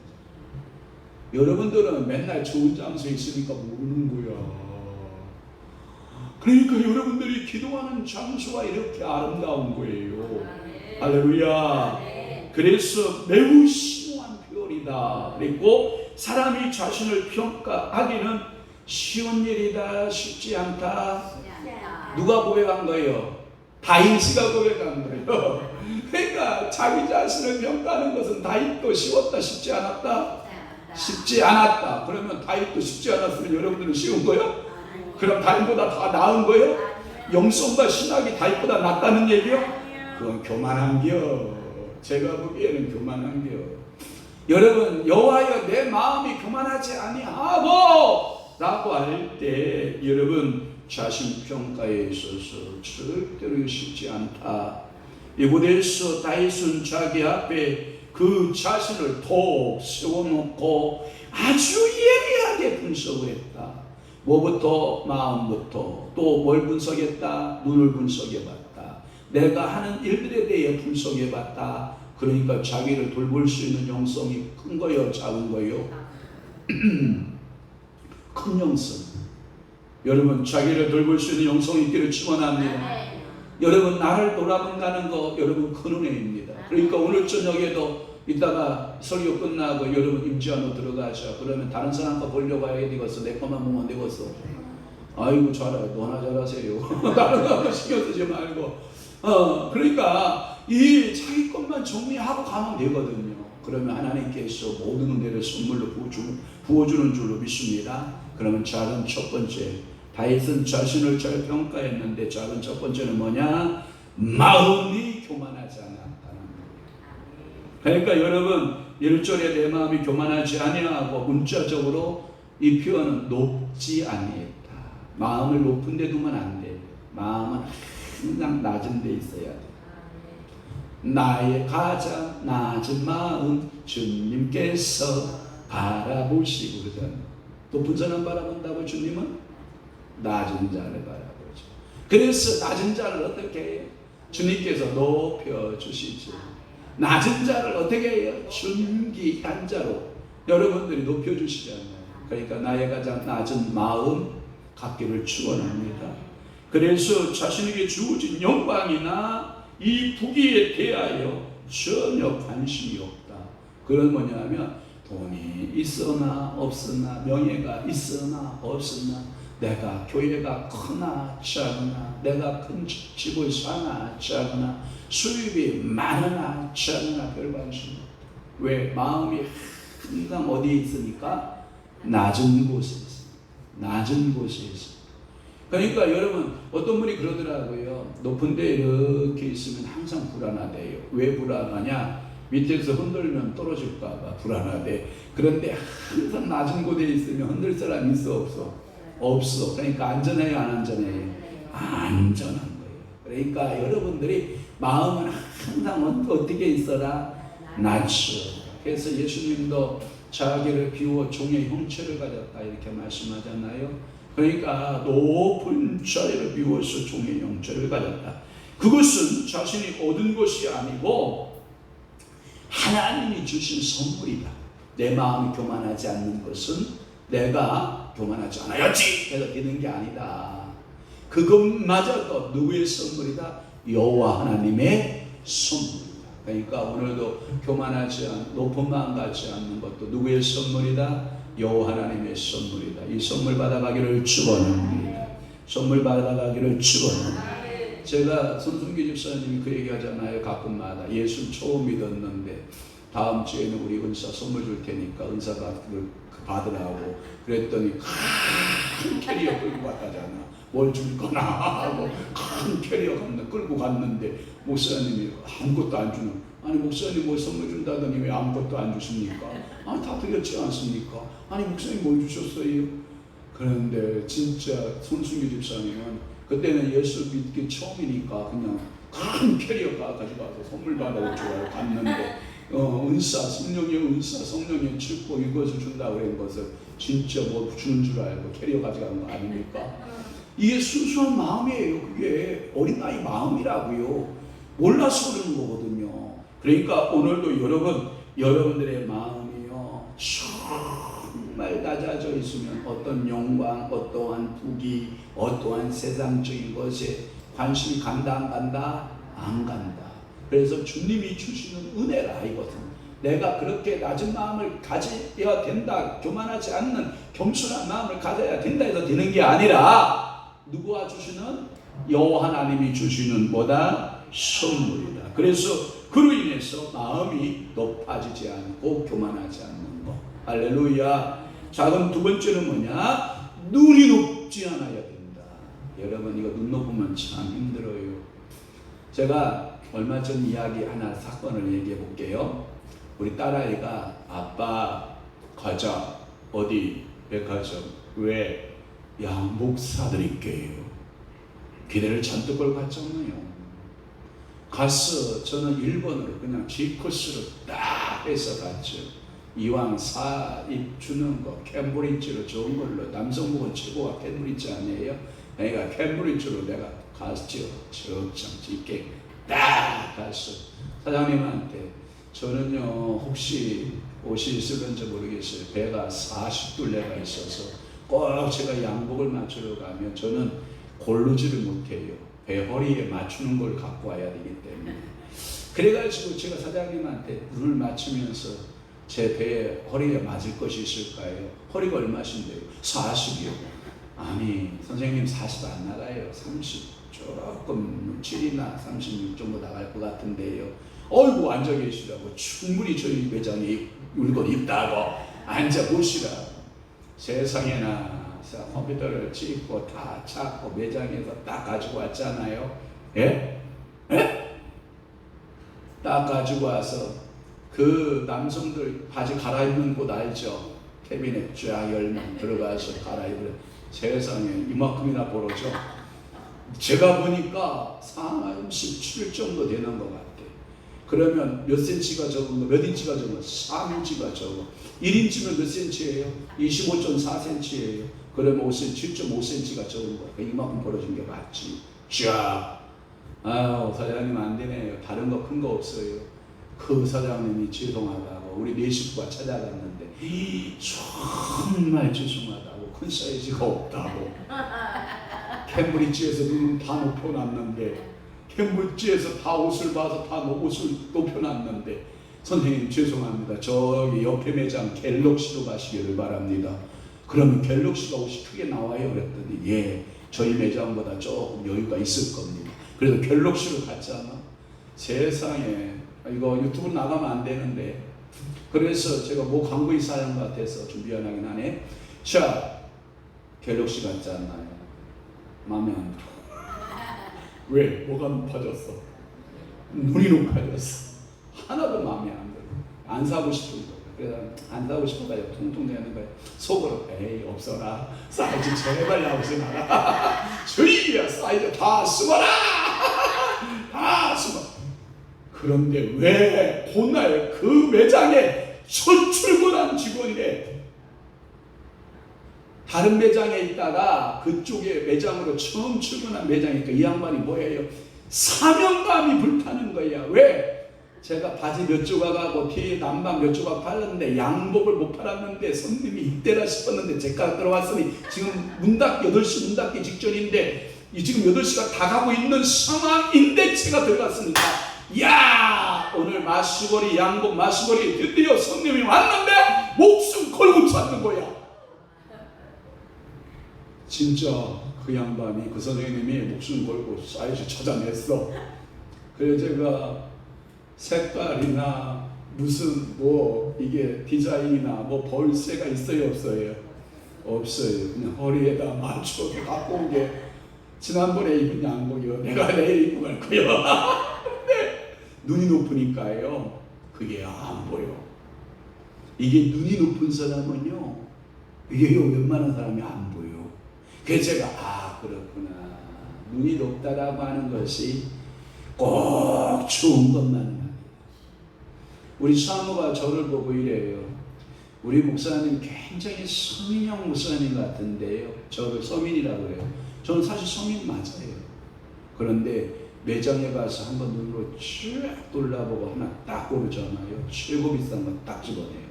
여러분들은 맨날 좋은 장소에 있으니까 모르는 거야. 그러니까 여러분들이 기도하는 장소가 이렇게 아름다운 거예요. 할렐루야. 그래서 매우 심오한 표현이다. 그리고 사람이 자신을 평가하기는 쉬운 일이다, 쉽지 않다. 누가 고백한 거예요? 다윗이가 고백한 거예요. 그러니까 자기 자신을 평가하는 것은 다윗도 쉬웠다, 쉽지 않았다? 쉽지 않았다. 그러면 다윗도 쉽지 않았으면 여러분들은 쉬운 거예요? 그럼 다윗보다 다 나은 거예요? 영성과 신학이 다윗보다 낫다는 얘기요? 그건 교만한겨. 제가 보기에는 교만한겨. 여러분 여호와여 내 마음이 교만하지 아니하고 라고 할 때 여러분 자신 평가에 있어서 절대로 쉽지 않다. 이곳에서 다윗은 자기 앞에 그 자신을 톡 세워놓고 아주 예리하게 분석을 했다. 뭐부터? 마음부터. 또 뭘 분석했다? 눈을 분석해봤다. 내가 하는 일들에 대해 분석해봤다. 그러니까 자기를 돌볼 수 있는 영성이 큰 거요, 작은 거요? 큰 영성. 여러분 자기를 돌볼 수 있는 영성이 있기를 축원합니다. 여러분 나를 돌아본다는 거 여러분 큰 은혜입니다. 그러니까 오늘 저녁에도 이따가 설교 끝나고 여러분 임지한으로 들어가자. 그러면 다른 사람 거 보려고 해야 되겠어. 내 것만 보면 되겠어. 아이고 잘해. 너나 잘하세요. 다른 거 신경 쓰지 말고. 그러니까 이 자기 것만 정리하고 가면 되거든요. 그러면 하나님께서 모든 은혜를 선물로 부어주는 줄로 믿습니다. 그러면 작은 첫 번째, 다윗은 자신을 잘 평가했는데 작은 첫 번째는 뭐냐? 마음이 교만하지 않았다는 거예요. 그러니까 여러분 1절에 내 마음이 교만하지 아니하고 문자적으로 이 표현은 높지 아니했다. 마음을 높은 데 두면 안 돼. 마음은 항상 낮은 데 있어야 돼. 나의 가장 낮은 마음 주님께서 바라보시고 그러잖아요. 높은 사람 바라본다고 주님은 낮은 자를 바라보죠. 그래서 낮은 자를 어떻게 해요? 주님께서 높여주시죠. 낮은 자를 어떻게 해요? 존귀한 자로 여러분들이 높여주시잖아요. 그러니까 나의 가장 낮은 마음 갖기를 축원합니다. 그래서 자신에게 주어진 영광이나 이 부귀에 대하여 전혀 관심이 없다. 그건 뭐냐면 돈이 있으나 없으나 명예가 있으나 없으나 내가 교회가 크나 작으나 내가 큰 집을 사나 작으나 수입이 많으나 작으나 별 관심 없다. 왜? 마음이 항상 어디에 있으니까? 낮은 곳에 있어. 낮은 곳에 있어. 그러니까 여러분 어떤 분이 그러더라고요. 높은 데 이렇게 있으면 항상 불안하대요. 왜 불안하냐? 밑에서 흔들면 떨어질까 봐 불안하대. 그런데 항상 낮은 곳에 있으면 흔들 사람이 있어 없어? 없어. 그러니까 안전해요 안 안전해요? 안전한 거예요. 그러니까 여러분들이 마음은 항상 어떻게 있어라? 낮죠. 그래서 예수님도 자기를 비워 종의 형체를 가졌다 이렇게 말씀하잖아요. 그러니까 높은 자리를 비워서 종의 형체를 가졌다. 그것은 자신이 얻은 것이 아니고 하나님이 주신 선물이다. 내 마음이 교만하지 않는 것은 내가 교만하지 않아야지 해서 되는 게 아니다. 그것마저도 누구의 선물이다? 여호와 하나님의 선물이다. 그러니까 오늘도 교만하지 높은 마음 갖지 않는 것도 누구의 선물이다? 여호와 하나님의 선물이다. 이 선물 받아가기를 축원합니다. 선물 받아가기를 축원합니다. 제가 손순기 집사님이 그 얘기하잖아요. 가끔마다 예수 처음 믿었는데 다음 주에는 우리 은사 선물 줄 테니까 은사 받으라고 그랬더니 큰 캐리어 끌고 갔다잖아. 뭘 줄 거나 하고 큰 캐리어 끌고 갔는데 목사님이 아무것도 안 주는. 아니 목사님 뭐 선물 준다더니 왜 아무것도 안 주십니까? 아니 다 드렸지 않습니까? 아니 목사님 뭘 주셨어요? 그런데 진짜 손순기 집사님은 그때는 예수 믿기 처음이니까 그냥 큰 캐리어 가져가서 선물 받아올 줄 알고 갔는데 은사, 성령의 은사, 성령의 축복 이것을 준다고 한 것을 진짜 뭐 주는 줄 알고 캐리어 가져간 거 아닙니까? 이게 순수한 마음이에요. 그게 어린아이 마음이라고요. 몰라서 그러는 거거든요. 그러니까 오늘도 여러분들의 마음이요 정말 낮아져 있으면 어떤 영광, 어떠한 부귀, 어떠한 세상적인 것에 관심이 간다 안 간다? 안 간다. 그래서 주님이 주시는 은혜라 이것은 내가 그렇게 낮은 마음을 가져야 된다, 교만하지 않는 겸손한 마음을 가져야 된다 해서 되는 게 아니라 누구와 주시는? 여호와 하나님이 주시는 뭐다? 선물이다. 그래서 그로 인해서 마음이 높아지지 않고 교만하지 않는 것. 할렐루야. 자, 그럼 두 번째는 뭐냐? 눈이 높지 않아야 된다. 여러분 이거 눈 높으면 참 힘들어요. 제가 얼마 전 이야기 하나 사건을 얘기해 볼게요. 우리 딸아이가 아빠 가자. 어디? 백화점. 왜? 양복 사드릴게요. 기대를 잔뜩 걸고 갔잖아요. 갔어. 저는 1번으로 그냥 G코스로 딱 해서 갔죠. 이왕 사입 주는 거 캠브리지로 좋은 걸로 남성복은 최고가 캠브리지 아니에요? 내가 캠브리지로 내가 갔죠. 적정 짙게 딱 갔어. 사장님한테 저는요 혹시 옷이 있을런지 모르겠어요. 배가 40둘레가 있어서 꼭 제가 양복을 맞추러 가면 저는 고르지를 못해요. 배 허리에 맞추는 걸 갖고 와야 되기 때문에. 그래가지고 제가 사장님한테 눈을 맞추면서 제 배에 허리에 맞을 것이 있을까요? 허리가 얼마신데요? 40이요. 아니 선생님 40 안 나가요. 30 조금 7이나 36 정도 나갈 것 같은데요. 어이구 앉아 계시라고. 충분히 저희 매장에 물건 있다고 앉아 보시라고. 세상에나 컴퓨터를 찍고 다 찾고 매장에서 딱 가지고 왔잖아요. 예? 에? 딱 가지고 와서 그 남성들 바지 갈아입는 곳 알죠? 캐비넷 쫙 열면 들어가서 갈아입으래. 세상에 이만큼이나 벌어져. 제가 보니까 37 정도 되는 것 같아. 그러면 몇 센치가 적은 거, 몇 인치가 적은 거? 3인치가 적어. 1인치면 몇 센치예요? 25.4cm예요. 그러면 7.5cm가 적은 거. 이만큼 벌어진 게 맞지. 쫙. 아유, 사장님 안 되네요. 다른 거 큰 거 없어요. 그 사장님이 죄송하다고 우리 네 식구가 찾아갔는데 정말 죄송하다고, 큰 사이즈가 없다고. 캠브리지에서 눈 다 높여놨는데, 캠브리지에서 다 옷을 봐서 다 옷을 높여놨는데, 선생님 죄송합니다. 저기 옆에 매장 갤럭시로 가시기를 바랍니다. 그러면 갤럭시가 옷이 크게 나와요? 그랬더니 예, 저희 매장보다 조금 여유가 있을 겁니다. 그래서 갤럭시로 갔잖아. 세상에, 이거 유튜브 나가면 안 되는데, 그래서 제가 뭐 광고인 사연 같아서 좀 미안하긴 하네. 자, 갤럭시 같지 않나요? 마음에 안 들어. 왜? 뭐가 높아졌어? 눈이 높아졌어. 하나도 마음에 안 들어. 안 사고 싶은 거. 그래서 안 사고 싶어가지고 통통 내는 거예요. 속으로 에이 없어라. 사이즈 제발 나오지 마라. 주의야, 사이즈 다 숨어라. 다 숨어. 그런데 왜 그날 그 매장에 첫 출근한 직원이래. 다른 매장에 있다가 그쪽에 매장으로 처음 출근한 매장이니까 이 양반이 뭐예요? 사명감이 불타는 거야. 왜? 제가 바지 몇 조각하고 뒤에 남방 몇 조각 팔았는데 양복을 못 팔았는데 손님이 이때라 싶었는데 제가 들어왔으니 지금 8시 문 닫기 직전인데 지금 8시가 다 가고 있는 상황인데 제가 들어갔으니까 야, 오늘 마시거리 양복 마시거리 드디어 손님이 왔는데 목숨 걸고 찾는 거야. 진짜 그 양반이, 그 선생님이 목숨 걸고 사이즈 찾아냈어. 그래서 제가 색깔이나 무슨 뭐 이게 디자인이나 뭐 벌새가 있어요 없어요? 없어요. 그냥 허리에다 맞춰서 갖고 온 게 지난번에 입은 양복이요. 내가 내일 입고 갈 거야. 근데 눈이 높으니까요, 그게 안 보여. 이게 눈이 높은 사람은요, 이게 웬만한 사람이 안 보여. 그래서 제가 그렇구나. 눈이 높다라고 하는 것이 꼭 좋은 것만은 아니다. 우리 사모가 저를 보고 이래요. 우리 목사님 굉장히 서민형 목사님 같은데요. 저를 서민이라고 그래요. 저는 사실 서민 맞아요. 그런데 매장에 가서 한번 눈으로 쭉 돌아보고 하나 딱 고르잖아요. 최고 비싼 거 딱 집어내요.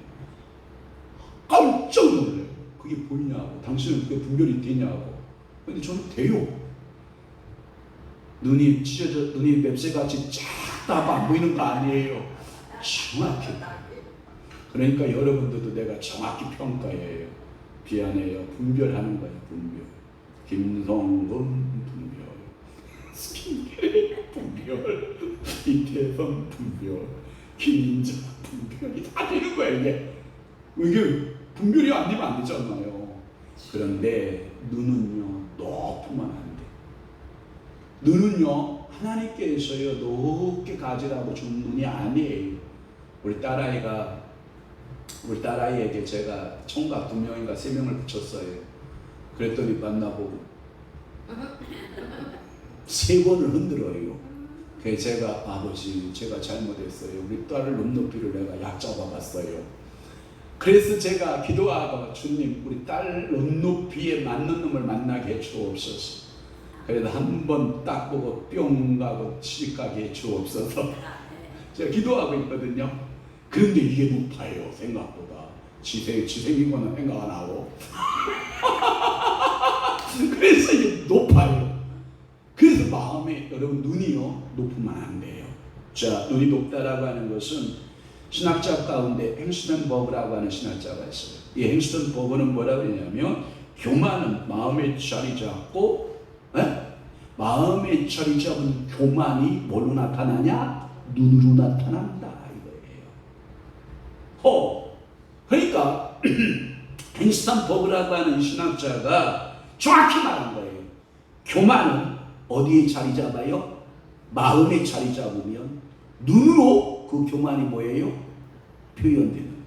깜짝 놀라요. 그게 보이냐고. 당신은 그게 분별이 되냐고. 근데 저는 돼요. 눈이 찢어져, 눈이 맵새같이 쫙 안 보이는 거 아니에요. 정확히. 그러니까 여러분들도 내가 정확히 평가해요. 미안해요. 분별하는 거예요. 분별. 김성근 분별, 스킨케 분별, 이태선 분별, 김인자 분별이 다 되는 거예요. 이게 분별이 안 되면 안 되잖아요. 그런데 눈은요, 높으면 안 돼. 눈은요, 하나님께서요 높게 가지라고 준 눈이 아니에요. 우리 딸아이에게 제가 총각 2명인가 3명을 붙였어요. 그랬더니 만나보고 3번을 흔들어요. 그래서 제가 아버지, 제가 잘못했어요. 우리 딸을 눈높이를 내가 얕잡아봤어요. 그래서 제가 기도하고 주님, 우리 딸 눈높이에 맞는 놈을 만나게 해주옵소서. 그래서 한 번 딱 보고 뿅 가고 시집가게 해주옵소서. 제가 기도하고 있거든요. 그런데 이게 높아요. 생각보다. 지생이거나 생각 안 하고. 그래서 이게 높아요. 그래서 마음에, 여러분 눈이요 높으면 안 돼요. 자, 눈이 높다라고 하는 것은 신학자 가운데 행스턴버그라고 하는 신학자가 있어요. 이 행스턴버그는 뭐라고 하냐면 교만은 마음에 자리 잡고, 마음에 자리 잡은 교만이 뭘로 나타나냐? 눈으로 나타난다 이거예요. 그러니까 행스턴버그라고 하는 신학자가 정확히 말한 거예요. 교만은 어디에 자리 잡아요? 마음에 자리 잡으면 눈으로 그 교만이 뭐예요? 표현되는 거예요.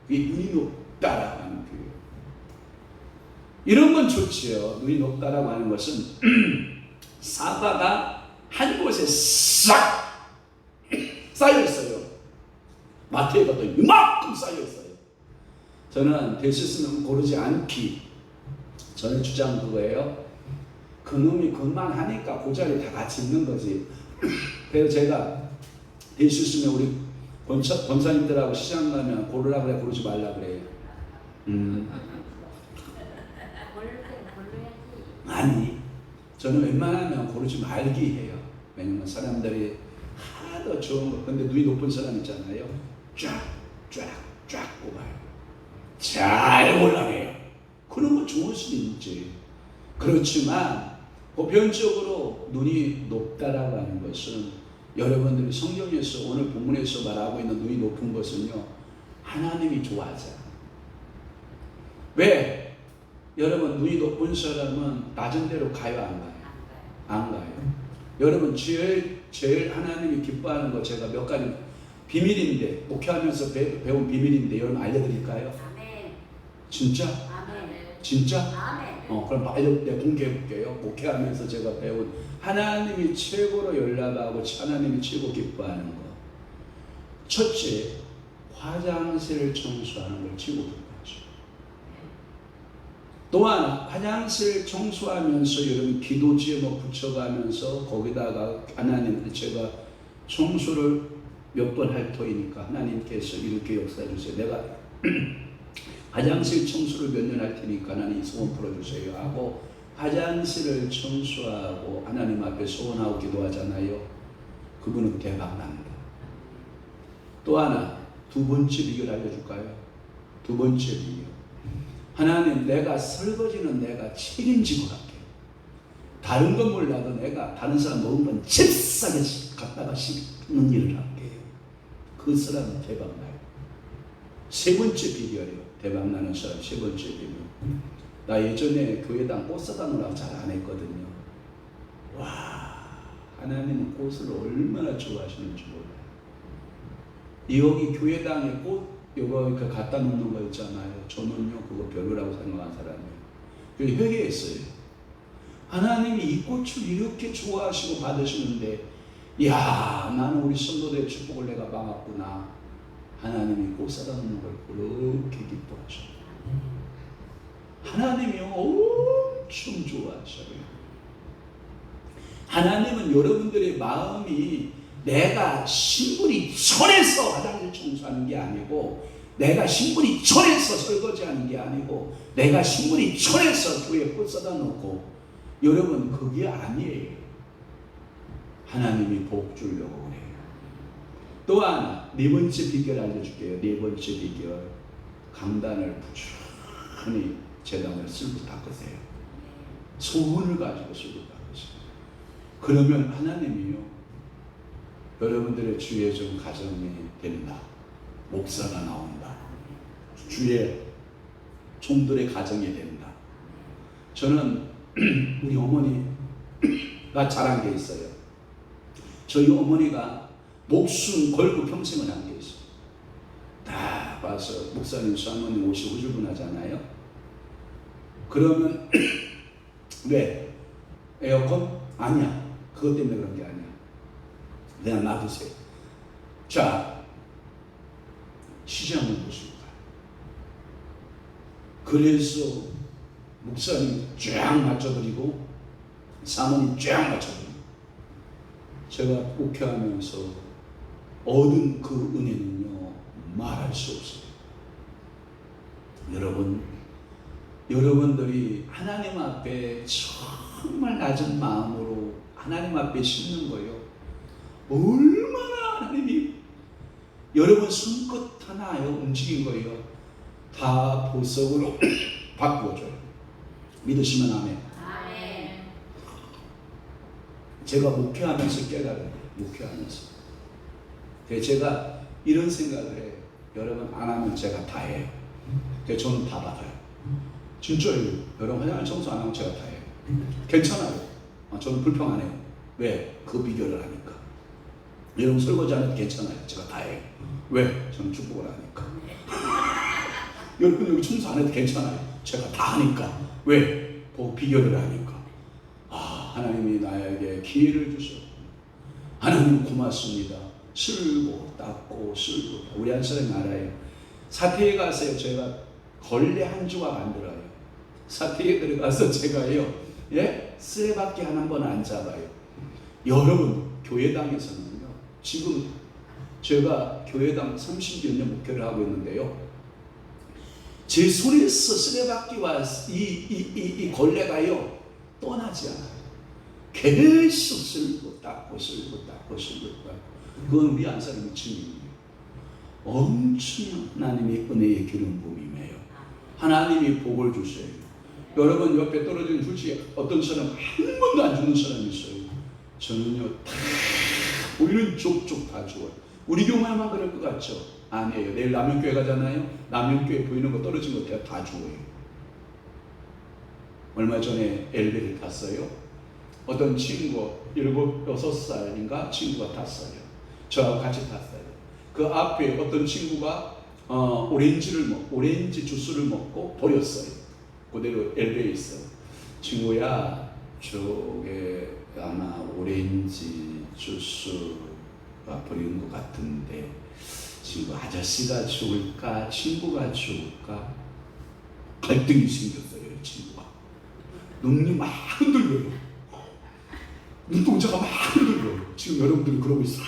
그게 눈이 높다라고 하는 표현. 이런 건 좋지요. 눈이 높다라고 하는 것은 사과가 한 곳에 싹 쌓여 있어요. 마트에 가도 이만큼 쌓여 있어요. 저는 될 수 있으면 고르지 않기. 저는 주장 그거예요. 그놈이 그만하니까 그 자리에 다 같이 있는 거지. 그래서 제가 될 수 있으면 우리 권사님들하고 시장 가면 고르라 그래, 고르지 말라 그래요. 아니, 저는 웬만하면 고르지 말기 해요. 왜냐면 사람들이 하도 좋은 거, 근데 눈이 높은 사람 있잖아요. 쫙 뽑아요. 잘 골라내요. 그런 거 좋을 수도 있지. 그렇지만 보편적으로 눈이 높다라고 하는 것은 여러분들이 성경에서 오늘 본문에서 말하고 있는 눈이 높은 것은요, 하나님이 좋아하잖아요. 왜? 여러분 눈이 높은 사람은 낮은 데로 가요, 안 가요? 안 가요. 여러분 제일 하나님이 기뻐하는 거 제가 몇 가지 비밀인데, 목회하면서 배운 비밀인데 여러분 알려드릴까요? 아멘. 진짜? 아멘. 진짜? 아멘. 그럼 내가 공개해 볼게요. 목회하면서 제가 배운 하나님이 최고로 연락하고 하나님이 최고 기뻐하는 거. 첫째, 화장실을 청소하는 걸 최고 기뻐하죠. 또 하나, 화장실 청소하면서 여러분 기도 제목 붙여가면서 거기다가 하나님, 제가 청소를 몇 번 할 터이니까 하나님께서 이렇게 역사해 주세요. 내가 화장실 청소를 몇 년 할 테니까 하나님 소원 풀어주세요 하고 화장실을 청소하고 하나님 앞에 소원하고 기도하잖아요. 그분은 대박 납니다. 또 하나, 두 번째 비결 알려줄까요? 두 번째 비결. 하나님, 내가 설거지는 내가 책임지고 갈게요. 다른 건 몰라도 내가 다른 사람 먹은 건 잽싸게 갖다가 씹는 일을 할게요. 그 사람은 대박 나요. 세 번째 비결이요. 대박 나는 사람 세 번째 비결. 나 예전에 교회당 꽃 사다 놓으라고 잘 안 했거든요. 와, 하나님은 꽃을 얼마나 좋아하시는지 몰라요. 여기 교회당에 꽃 이거 갖다 놓는 거 있잖아요. 저는요 그거 별로라고 생각한 사람이에요. 그래서 회개했어요. 하나님이 이 꽃을 이렇게 좋아하시고 받으시는데, 야, 나는 우리 성도들의 축복을 내가 막았구나. 하나님이 꽃 사다 놓는 걸 그렇게 기뻐하셔요. 하나님이요 엄청 좋아하셔요. 하나님은 여러분들의 마음이 내가 신분이 천해서 화장실 청소하는 게 아니고, 내가 신분이 천해서 설거지하는 게 아니고, 내가 신분이 천해서 교회에 꽃 사다 놓고, 여러분 그게 아니에요. 하나님이 복 주려고 그래요. 또 하나, 네 번째 비결 알려줄게요. 네 번째 비결. 강단을 부지런히 제단을 쓸고 닦으세요. 소원을 가지고 쓸고 닦으세요. 그러면 하나님이요 여러분들의 주의 좀 가정이 된다. 목사가 나온다. 주의 종들의 가정이 된다. 저는 우리 어머니가 잘한 게 있어요. 저희 어머니가 목숨 걸고 평생을 한 게 있어요. 다 와서 목사님, 사모님 오시고 출근하잖아요. 그러면 왜? 에어컨? 아니야. 그것 때문에 그런 게 아니야. 그냥 놔두세요. 자, 시장을 보시고 가요. 그래서 목사님 쫙 맞춰드리고 사모님 쫙 맞춰드리고, 제가 목회하면서 얻은 그 은혜는요 말할 수 없어요. 여러분들이 하나님 앞에 정말 낮은 마음으로 하나님 앞에 심는 거예요. 얼마나 하나님이 여러분 손끝 하나요 움직인 거예요. 다 보석으로 바꾸어줘요. 믿으시면 아멘. 아멘. 제가 목회하면서 깨달아요. 목회하면서. 그래서 제가 이런 생각을 해요. 여러분 안 하면 제가 다 해요. 그래서 저는 다 받아요. 진짜예요. 여러분 화장실 청소 안 하면 제가 다 해요. 괜찮아요. 저는 불평 안 해요. 왜? 그 비결을 하니까. 여러분 설거지 안 해도 괜찮아요. 제가 다 해요. 왜? 저는 축복을 하니까. 여러분 여기 청소 안 해도 괜찮아요. 제가 다 하니까. 왜? 그 비결을 하니까. 하나님이 나에게 기회를 주셨고 하나님 고맙습니다. 쓸고 닦고 쓸고. 우리 한 사람이 알아요. 사태에 가서요, 제가 걸레 한 조각 안 들어요. 사태에 들어가서 제가요, 쓰레받기 한 번 안 잡아요. 여러분 교회당에서는요, 지금 제가 교회당 30여 년 목회를 하고 있는데요, 제 손에서 쓰레받기와 이 걸레가요 떠나지 않아요. 계속 쓸고 닦고 쓸고 닦고 쓸고 닦고. 그건 우리 한 사람의 증인이에요. 엄청 하나님의 은혜의 기름 부음이에요. 하나님이 복을 주세요. 여러분 옆에 떨어진 솔직히 어떤 사람 한 번도 안 주는 사람이 있어요. 저는요 다 보이는 족족 다 주어요. 우리 교회만 그럴 것 같죠? 아니에요. 내일 남영교회 가잖아요. 남영교회 보이는 거 떨어진 거 다 주어요. 얼마 전에 엘베를 탔어요. 어떤 친구 7, 6살인가 친구가 탔어요. 저하고 같이 탔어요. 그 앞에 어떤 친구가 오렌지 주스를 먹고 버렸어요. 그대로 엘베에 있어요. 친구야, 저게 아마 오렌지 주스가 버린 것 같은데 친구 아저씨가 죽을까 친구가 죽을까 갈등이 생겼어요. 친구가 눈이 막 흔들려요. 눈동자가 막 흔들려요. 지금 여러분들이 그러고 있어요.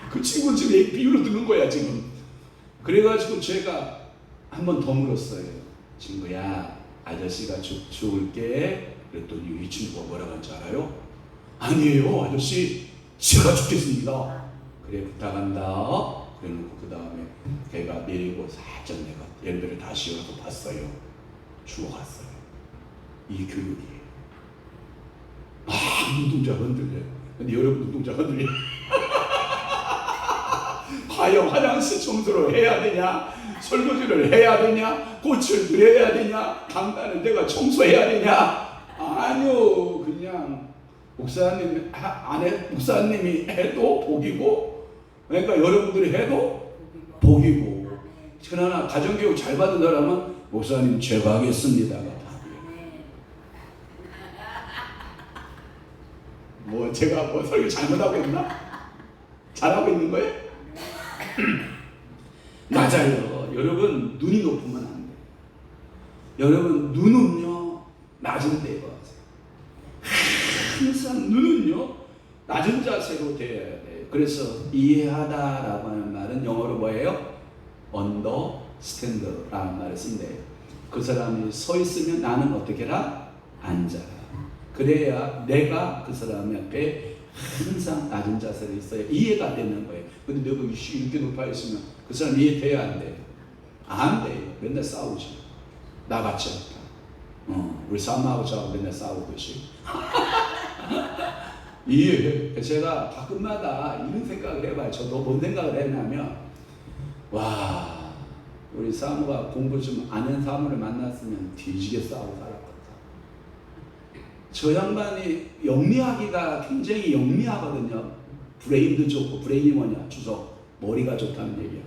그 친구는 지금 비유로 듣는 거야 지금. 그래가지고 제가 한 번 더 물었어요. 친구야, 아저씨가 죽을게. 그랬더니 이 친구가 뭐라고 하는지 알아요? 아니에요 아저씨, 제가 죽겠습니다. 그래 부탁한다. 그래놓고 그 다음에 걔가 내리고 살짝 내가 엘베를 다시 열어서 봤어요. 죽어갔어요. 이 교육이에요. 눈동자가 흔들려요. 근데 여러분 눈동자가 흔들려요. 과연 화장실 청소를 해야 되냐, 설거지를 해야 되냐, 꽃을 들여야 되냐, 강단을 내가 청소해야 되냐? 아니요, 그냥 목사님이 해도 복이고, 그러니까 여러분들이 해도 복이고. 그러나 가정교육 잘 받은 사람은 목사님 제가 하겠습니다가 답이에요. 뭐 제가 뭐 설교 잘못하고 있나? 잘하고 있는 거예요? 맞아요. 여러분 눈이 높으면 안 돼요. 여러분 눈은요 낮은 데에 가세요. 항상 눈은요 낮은 자세로 되어야 돼요. 그래서 이해하다라고 하는 말은 영어로 뭐예요? understand라는 말을 쓴대요. 그 사람이 서 있으면 나는 어떻게 해라? 앉아라. 그래야 내가 그 사람 앞에 항상 낮은 자세로 있어야 이해가 되는 거예요. 근데 내가 이렇게 높아 있으면 그 사람 이해돼야 안 돼요? 안 돼요. 맨날 싸우지. 나같이 않다. 우리 사마하고 저하고 맨날 싸우고 있어요. 이해해. 제가 가끔마다 이런 생각을 해봐요. 저도 뭔 생각을 했냐면, 와, 우리 사무가 공부 좀 아는 사무를 만났으면 뒤지게 싸우고 살았겠다. 저 양반이 영리하기가 굉장히 영리하거든요. 브레인도 좋고, 브레인이 뭐냐? 주석. 머리가 좋다는 얘기야.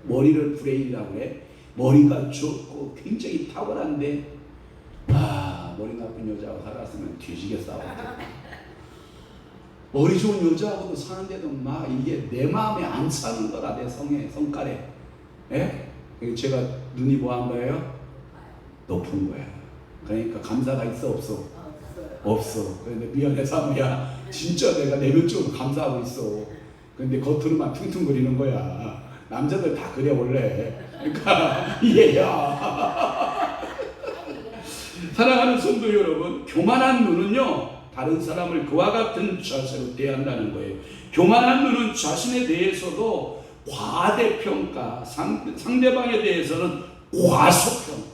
머리를 브레인이라고 해. 머리가 좋고 굉장히 탁월한데, 머리 나쁜 여자하고 살았으면 뒤지게 싸웠다. 머리 좋은 여자하고도 사는데도 막 이게 내 마음에 안 차는 거라, 내 성깔에. 예? 제가 눈이 뭐 한 거예요? 높은 거야. 그러니까 감사가 있어 없어? 없어. 근데 미안해 사무야. 진짜 내가 내면적으로 감사하고 있어. 근데 겉으로만 퉁퉁거리는 거야. 남자들 다 그래 원래. 그러니까 이해야. 사랑하는 성도 여러분, 교만한 눈은요 다른 사람을 그와 같은 자세로 대한다는 거예요. 교만한 눈은 자신에 대해서도 과대평가, 상대방에 대해서는 과소평가.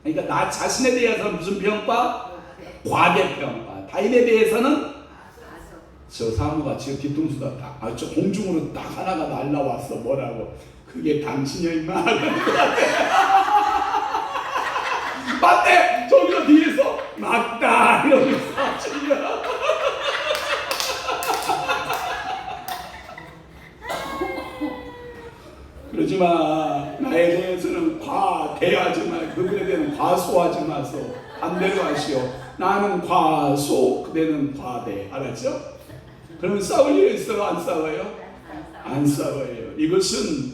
그러니까 나 자신에 대해서는 무슨 평가? 과대평가. 타인에 대해서는 저 사무가 지금 뒤통수가 딱, 저 공중으로 딱 하나가 날라왔어. 뭐라고? 그게 당신이야 임마. 맞대! 저기서 뒤에서 맞다! 이러고 있어. 그러지 마. 나에 대해서는 과대하지 마. 그들에 대한 과소하지 마소. 반대로 하시오. 나는 과소, 그대는 과대. 알았죠? 그러면 싸울 일이 있어요? 안 싸워요? 안 싸워요. 이것은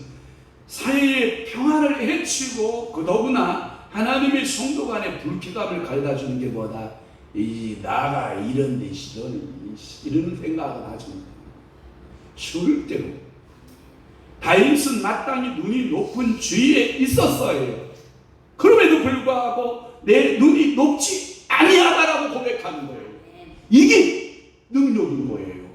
사회의 평화를 해치고 더구나 하나님의 성도 간의 불쾌감을 가져다주는 게 뭐다? 나가 이런 데 이런 생각을 하지 마. 절대로. 다윗은 마땅히 눈이 높은 주위에 있었어요. 그럼에도 불구하고 내 눈이 높지 아니하다라고 고백하는 거예요. 이게 능력인 거예요.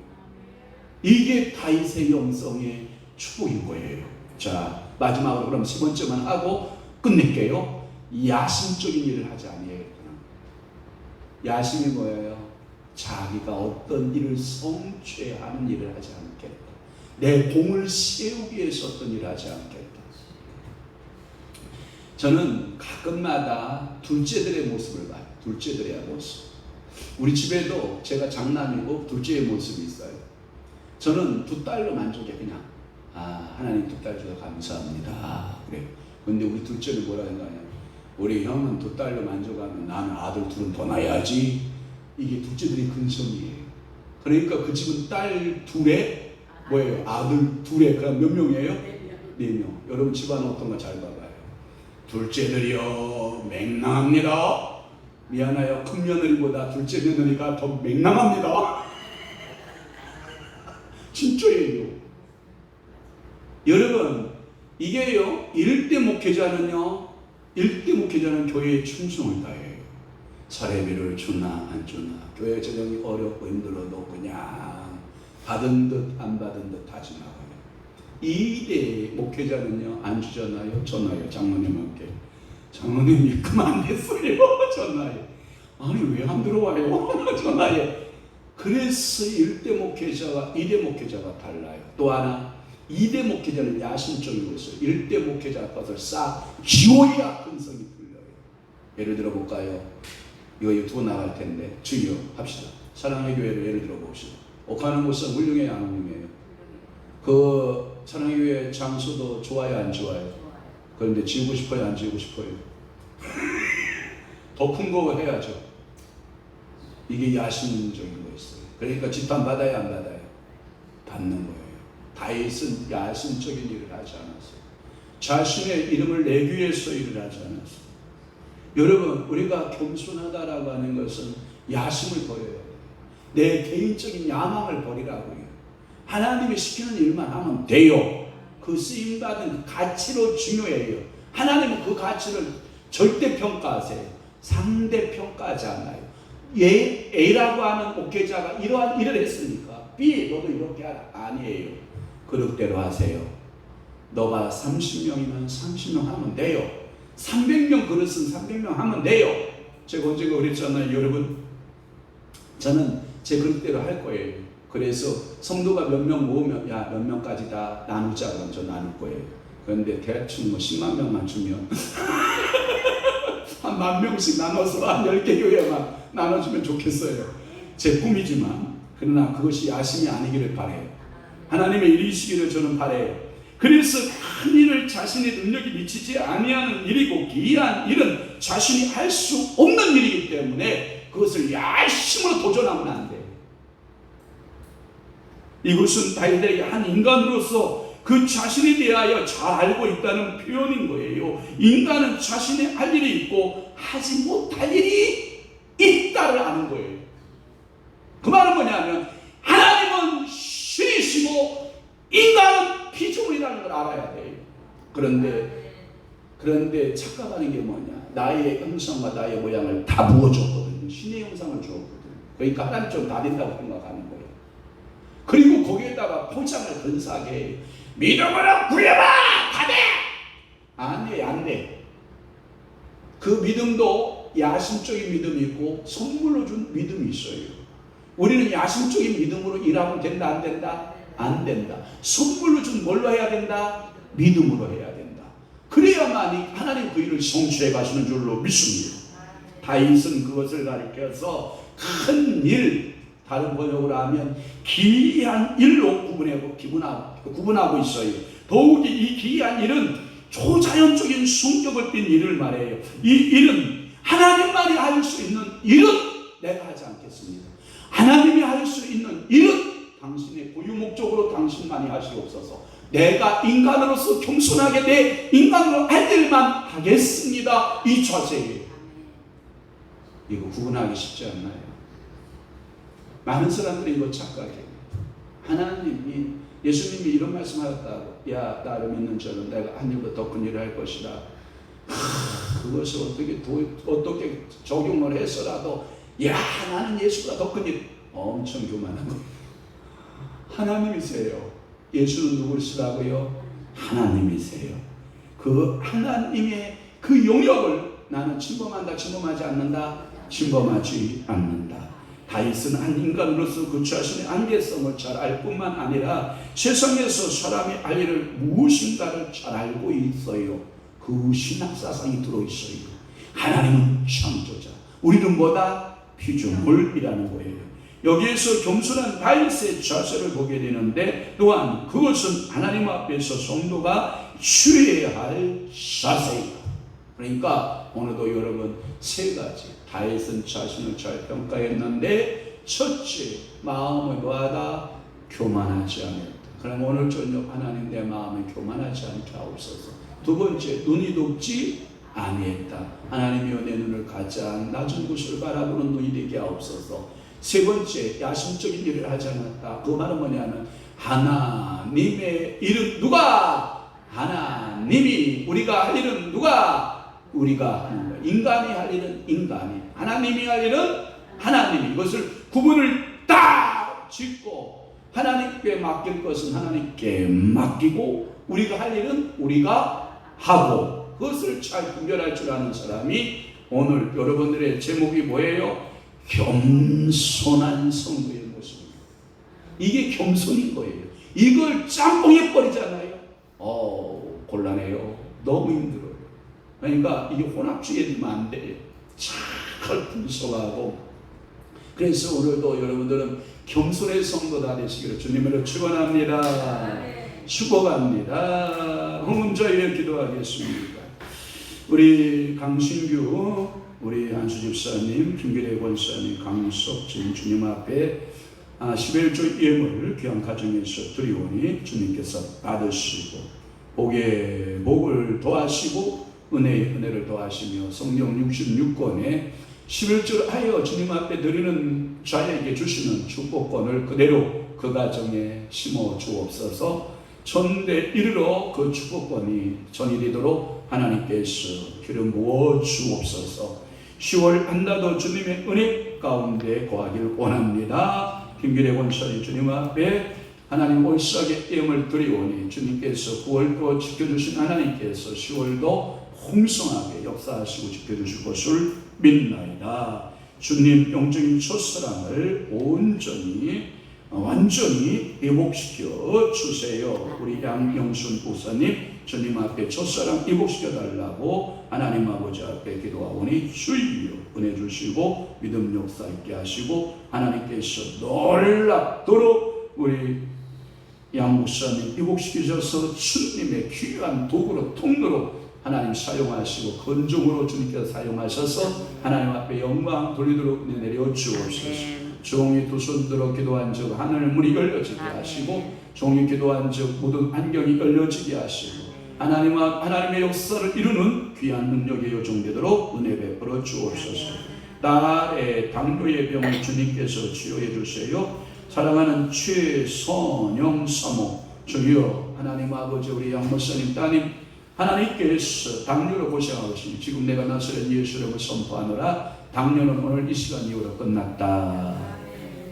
이게 다윗의 영성의 축복인 거예요. 자, 마지막으로 그럼 세 번째만 하고 끝낼게요. 야심적인 일을 하지 아니하겠구나. 야심이 뭐예요? 자기가 어떤 일을 성취하는 일을 하지 않겠다. 내 공을 세우기 위해서 어떤 일을 하지 않겠다. 저는 가끔마다 둘째들의 모습을 봐요. 둘째들의 모습. 우리 집에도 제가 장남이고 둘째의 모습이 있어요. 저는 두 딸로 만족해. 그냥 하나님 두 딸 주셔서 감사합니다. 그래요. 근데 우리 둘째는 뭐라 생각하냐? 우리 형은 두 딸로 만족하면 나는 아들 둘은 더 낳아야지. 이게 둘째들이 근성이에요. 그러니까 그 집은 딸 둘에 뭐예요? 아들 둘에. 그럼 몇 명이에요? 4명. 여러분 집안 어떤 거 잘 봐봐요. 둘째들이요 맹랑합니다. 미안해요. 큰 며느리보다 둘째 며느리가 더 맹랑합니다. 진짜예요. 여러분 이게요, 일대 목회자는 교회에 충성을 다해요. 사례비를 주나 안 주나, 교회 재정이 어렵고 힘들어도 그냥 받은 듯 안 받은 듯 하지 나가요. 2대 목회자는요, 안 주잖아요. 전화요. 장로님한테. 장로님이 그만 됐어요. 전화해. 아니 왜 안 들어와요? 전화해. 그래서 1대 목회자와 2대 목회자가 달라요. 또 하나, 2대 목회자는 야심적이고 있어요. 1대 목회자 것을 싹 지워야 근성이 풀려요. 예를 들어 볼까요? 이거 유튜브 나갈 텐데 주여 합시다. 사랑의 교회를 예를 들어 봅시다. 가는 곳은 훌륭해요, 안 훌륭해요? 그 사랑의 교회 장소도 좋아요, 안 좋아요? 그런데 지우고 싶어요, 안 지우고 싶어요? 더 큰 거 해야죠. 이게 야심적인 거였어요. 그러니까 지탄 받아야 안 받아요? 받는 거예요. 다윗은 야심적인 일을 하지 않았어요. 자신의 이름을 내기 위해서 일을 하지 않았어요. 여러분, 우리가 겸손하다라고 하는 것은 야심을 버려야 돼요. 내 개인적인 야망을 버리라고요. 하나님이 시키는 일만 하면 돼요. 그 쓰임받은 가치로 중요해요. 하나님은 그 가치를 절대 평가하세요. 상대 평가하지 않아요. A라고 하는 목회자가 이러한 일을 했으니까 B 너도 이렇게 하라. 아니에요. 그릇대로 하세요. 너가 30명이면 30명 하면 돼요. 300명 그릇은 300명 하면 돼요. 제가 언젠가 그랬잖아요. 여러분, 저는 제 그릇대로 할 거예요. 그래서 성도가 몇 명 모으면 야 몇 명까지 다 나누자. 그럼 저 나눌 거예요. 그런데 대충 10만 명만 주면 한 10,000명씩 나눠서 한 10개 교회만 나눠주면 좋겠어요. 제 꿈이지만, 그러나 그것이 야심이 아니기를 바래요. 하나님의 일이시기를 저는 바래요. 그래서 큰 일을 자신의 능력이 미치지 아니하는 일이고 기이한 일은 자신이 할 수 없는 일이기 때문에 그것을 야심으로 도전하면 안 돼요. 이것은 다윗에게 한 인간으로서 그 자신에 대하여 잘 알고 있다는 표현인 거예요. 인간은 자신의 할 일이 있고 하지 못할 일이 있다를 아는 거예요. 그 말은 뭐냐면 하나님은 신이시고 인간은 피조물이라는 걸 알아야 돼요. 그런데 착각하는 게 뭐냐? 나의 형상과 나의 모양을 다 부어줬거든요. 신의 형상을 주었거든요. 그러니까 하나님 좀 다 된다고 생각하는 거예요. 그리고 거기에다가 포장을 근사하게 해요. 믿음으로 구해봐! 다 돼! 안 돼, 안 돼. 그 믿음도 야심적인 믿음이 있고 선물로 준 믿음이 있어요. 우리는 야심적인 믿음으로 일하면 된다, 안 된다? 안 된다. 선물로 준 뭘로 해야 된다? 믿음으로 해야 된다. 그래야만이 하나님 그 일을 성취해 가시는 줄로 믿습니다. 다윗은 그것을 가리켜서 큰 일, 다른 번역으로 하면 기이한 일로 구분하고 있어요. 더욱이 이 기이한 일은 초자연적인 성격을 띤 일을 말해요. 이 일은 하나님만이 할 수 있는 일은 내가 하지 않겠습니다. 하나님이 할 수 있는 일은 당신의 고유 목적으로 당신만이 하시옵소서. 내가 인간으로서 겸손하게 내 인간으로 할 일만 하겠습니다. 이 자세예요. 이거 구분하기 쉽지 않나요? 많은 사람들이 이거 착각해요. 하나님이, 예수님이 이런 말씀하셨다고. 야, 나를 믿는 자는 내가 한 일보다 더 큰 일을 할 것이다. 그것을 어떻게 적용을 해서라도, 야, 나는 예수보다 더 큰 일. 엄청 교만한 거. 하나님이세요. 예수는 누구시라고요? 하나님이세요. 그 하나님의 그 영역을 나는 침범한다, 침범하지 않는다, 침범하지 않는다. 다윗은 한 인간으로서 그 자신의 안개성을 잘 알 뿐만 아니라 세상에서 사람이 알 일을 무엇인가를 잘 알고 있어요. 그 신학사상이 들어있어요. 하나님은 창조자, 우리는 뭐다? 피조물이라는 거예요. 여기에서 겸손한 다윗의 자세를 보게 되는데, 또한 그것은 하나님 앞에서 성도가 취해야 할 자세이다. 그러니까 오늘도 여러분 세 가지, 다윗은 자신을 잘 평가했는데, 첫째, 마음을 뭐하다? 교만하지 않았다. 그럼 오늘 저녁 하나님 내 마음을 교만하지 않게 하옵소서. 두 번째, 눈이 높지 아니했다. 하나님이여 내 눈을 가짜 낮은 곳을 바라보는 눈이 되게 하옵소서. 세 번째, 야심적인 일을 하지 않았다. 그 말은 뭐냐면 하나님의 일은 누가? 하나님이. 우리가 할 일은 누가? 우리가 하는 거예요. 인간이 할 일은 인간이, 하나님이 할 일은 하나님이. 이것을 구분을 딱 짓고 하나님께 맡길 것은 하나님께 맡기고, 우리가 할 일은 우리가 하고, 그것을 잘 분별할 줄 아는 사람이, 오늘 여러분들의 제목이 뭐예요? 겸손한 성도의 모습입니다. 이게 겸손인 거예요. 이걸 짬뽕해 버리잖아요. 곤란해요. 너무 힘들어요. 그러니까 이게 혼합주의에 되면 안 돼요. 잘 분석하고. 그래서 오늘도 여러분들은 겸손의 성도가 되시기를 주님으로 축원합니다. 축복합니다. 홍문자에 기도하겠습니다. 우리 강신규, 우리 한수 집사님, 김기래 권사님, 강석진 주님 앞에 11조 예물 귀한 가정에서 드리오니 주님께서 받으시고 복에 복을 더하시고 은혜에 은혜를 더하시며 성경 66권에 11조를 하여 주님 앞에 드리는 자에게 주시는 축복권을 그대로 그 가정에 심어 주옵소서. 전대 이르러 그 축복권이 전이되도록 하나님께서 기름 부어 주옵소서. 10월 한 달도 주님의 은혜 가운데 거하기를 원합니다. 김기래 권사님 주님 앞에 하나님 올싸게 예물 드리오니 주님께서 9월도 지켜주신 하나님께서 10월도 풍성하게 역사하시고 지켜주실 것을 믿나이다. 주님 영적인 첫사랑을 온전히 완전히 회복시켜 주세요. 우리 양영순 목사님 주님 앞에 첫사랑 회복시켜 달라고 하나님 아버지 앞에 기도하오니 주여 은혜 주시고 믿음 역사 있게 하시고 하나님께서 놀랍도록 우리 양 목사님 회복시키셔서 주님의 귀한 도구로 통로로 하나님 사용하시고 건종으로 주님께서 사용하셔서 하나님 앞에 영광 돌리도록 내려 주옵소서. 종이 두 손 들어 기도한 즉 하늘 문이 열려지게 하시고, 종이 기도한 즉 모든 안경이 열려지게 하시고, 하나님의 역사를 이루는 귀한 능력의 요정되도록 은혜 베풀어 주옵소서. 딸의 당뇨의 병을 주님께서 치료해 주세요. 사랑하는 최선영 사모 주여 하나님 아버지 우리 양목사님 따님 하나님께서 당뇨로 고생하고 계시니 지금 내가 나서는 예수님을 선포하노라. 당뇨는 오늘 이 시간 이후로 끝났다.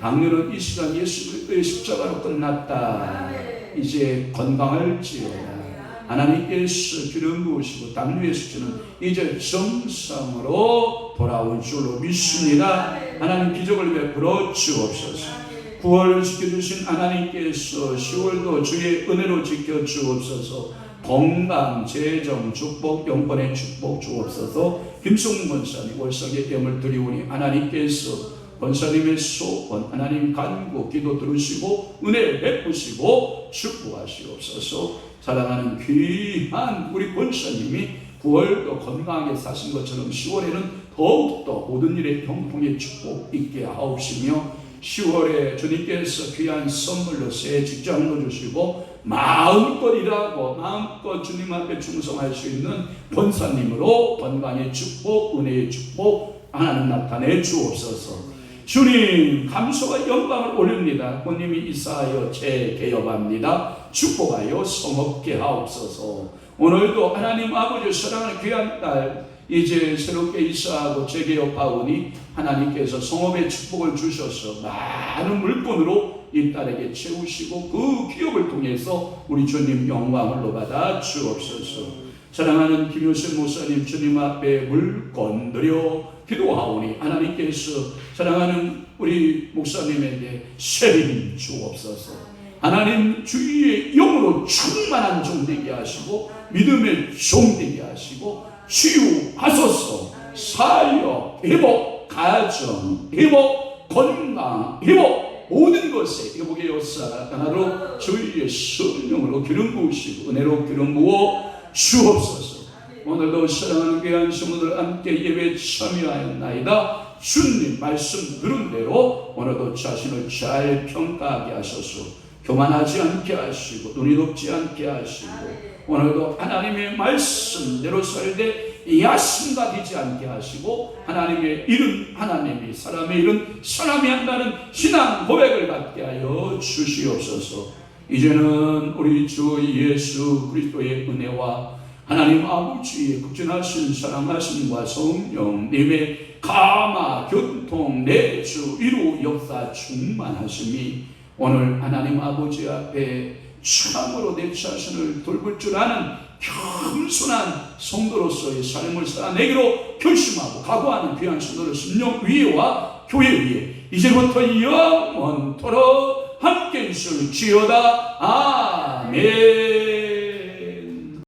당뇨는 이 시간 예수 그리스도의 십자가로 끝났다. 이제 건강할지어다. 하나님께서 기름 부으시고 당뇨의 수치는 이제 정상으로 돌아올 줄로 믿습니다. 하나님 기적을 베풀어 주옵소서. 9월 지켜주신 하나님께서 10월도 주의 은혜로 지켜주옵소서. 건강, 재정, 축복, 영권의 축복 주옵소서. 김성문 권사님 월성의 예물 드리오니 하나님께서 권사님의 소원 하나님 간구 기도 들으시고 은혜 베푸시고 축복하시옵소서. 사랑하는 귀한 우리 권사님이 9월도 건강하게 사신 것처럼 10월에는 더욱더 모든 일에 형통의 축복 있게 하옵시며 10월에 주님께서 귀한 선물로 새 직장도 주시고 마음껏 일하고 마음껏 주님 앞에 충성할 수 있는 권사님으로 건강의 축복, 은혜의 축복 하나님 나타내 주옵소서. 주님 감사와 영광을 올립니다. 본님이 이사하여 재개업합니다. 축복하여 성업게 하옵소서. 오늘도 하나님 아버지 사랑하는 귀한 딸 이제 새롭게 이사하고 재개업하오니 하나님께서 성업의 축복을 주셔서 많은 물건으로 이 딸에게 채우시고 그 기업을 통해서 우리 주님 영광을 받아 주옵소서. 사랑하는 김효신 목사님 주님 앞에 물건 드려 기도하오니 하나님께서 사랑하는 우리 목사님에게 세림 주옵소서. 하나님 주위의 영으로 충만한 종 되게 하시고 믿음의 종 되게 하시고 치유하소서. 사역, 회복, 가정, 회복, 건강, 회복 모든 것에 회복의 역사가 하나로 주위의 성령으로 기름 부으시고 은혜로 기름 부어 주옵소서. 오늘도 사랑하는 귀한 성도들 함께 예배에 참여하였나이다. 주님 말씀 들은 대로 오늘도 자신을 잘 평가하게 하소서. 교만하지 않게 하시고 눈이 높지 않게 하시고 오늘도 하나님의 말씀대로 살되 야심가 되지 않게 하시고 하나님의 일은 하나님이 사람의 일은 사람이 한다는 신앙 고백을 갖게 하여 주시옵소서. 이제는 우리 주 예수 그리스도의 은혜와 하나님 아버지의 극진하신 사랑하심과 성령님의 감화 교통 내주 이루 역사 충만하심이 오늘 하나님 아버지 앞에 참으로 내 자신을 돌볼 줄 아는 겸손한 성도로서의 삶을 살아내기로 결심하고 각오하는 귀한 성도를 심령 위에와 교회 위에 이제부터 영원토록 함께 있을지어다. 아멘.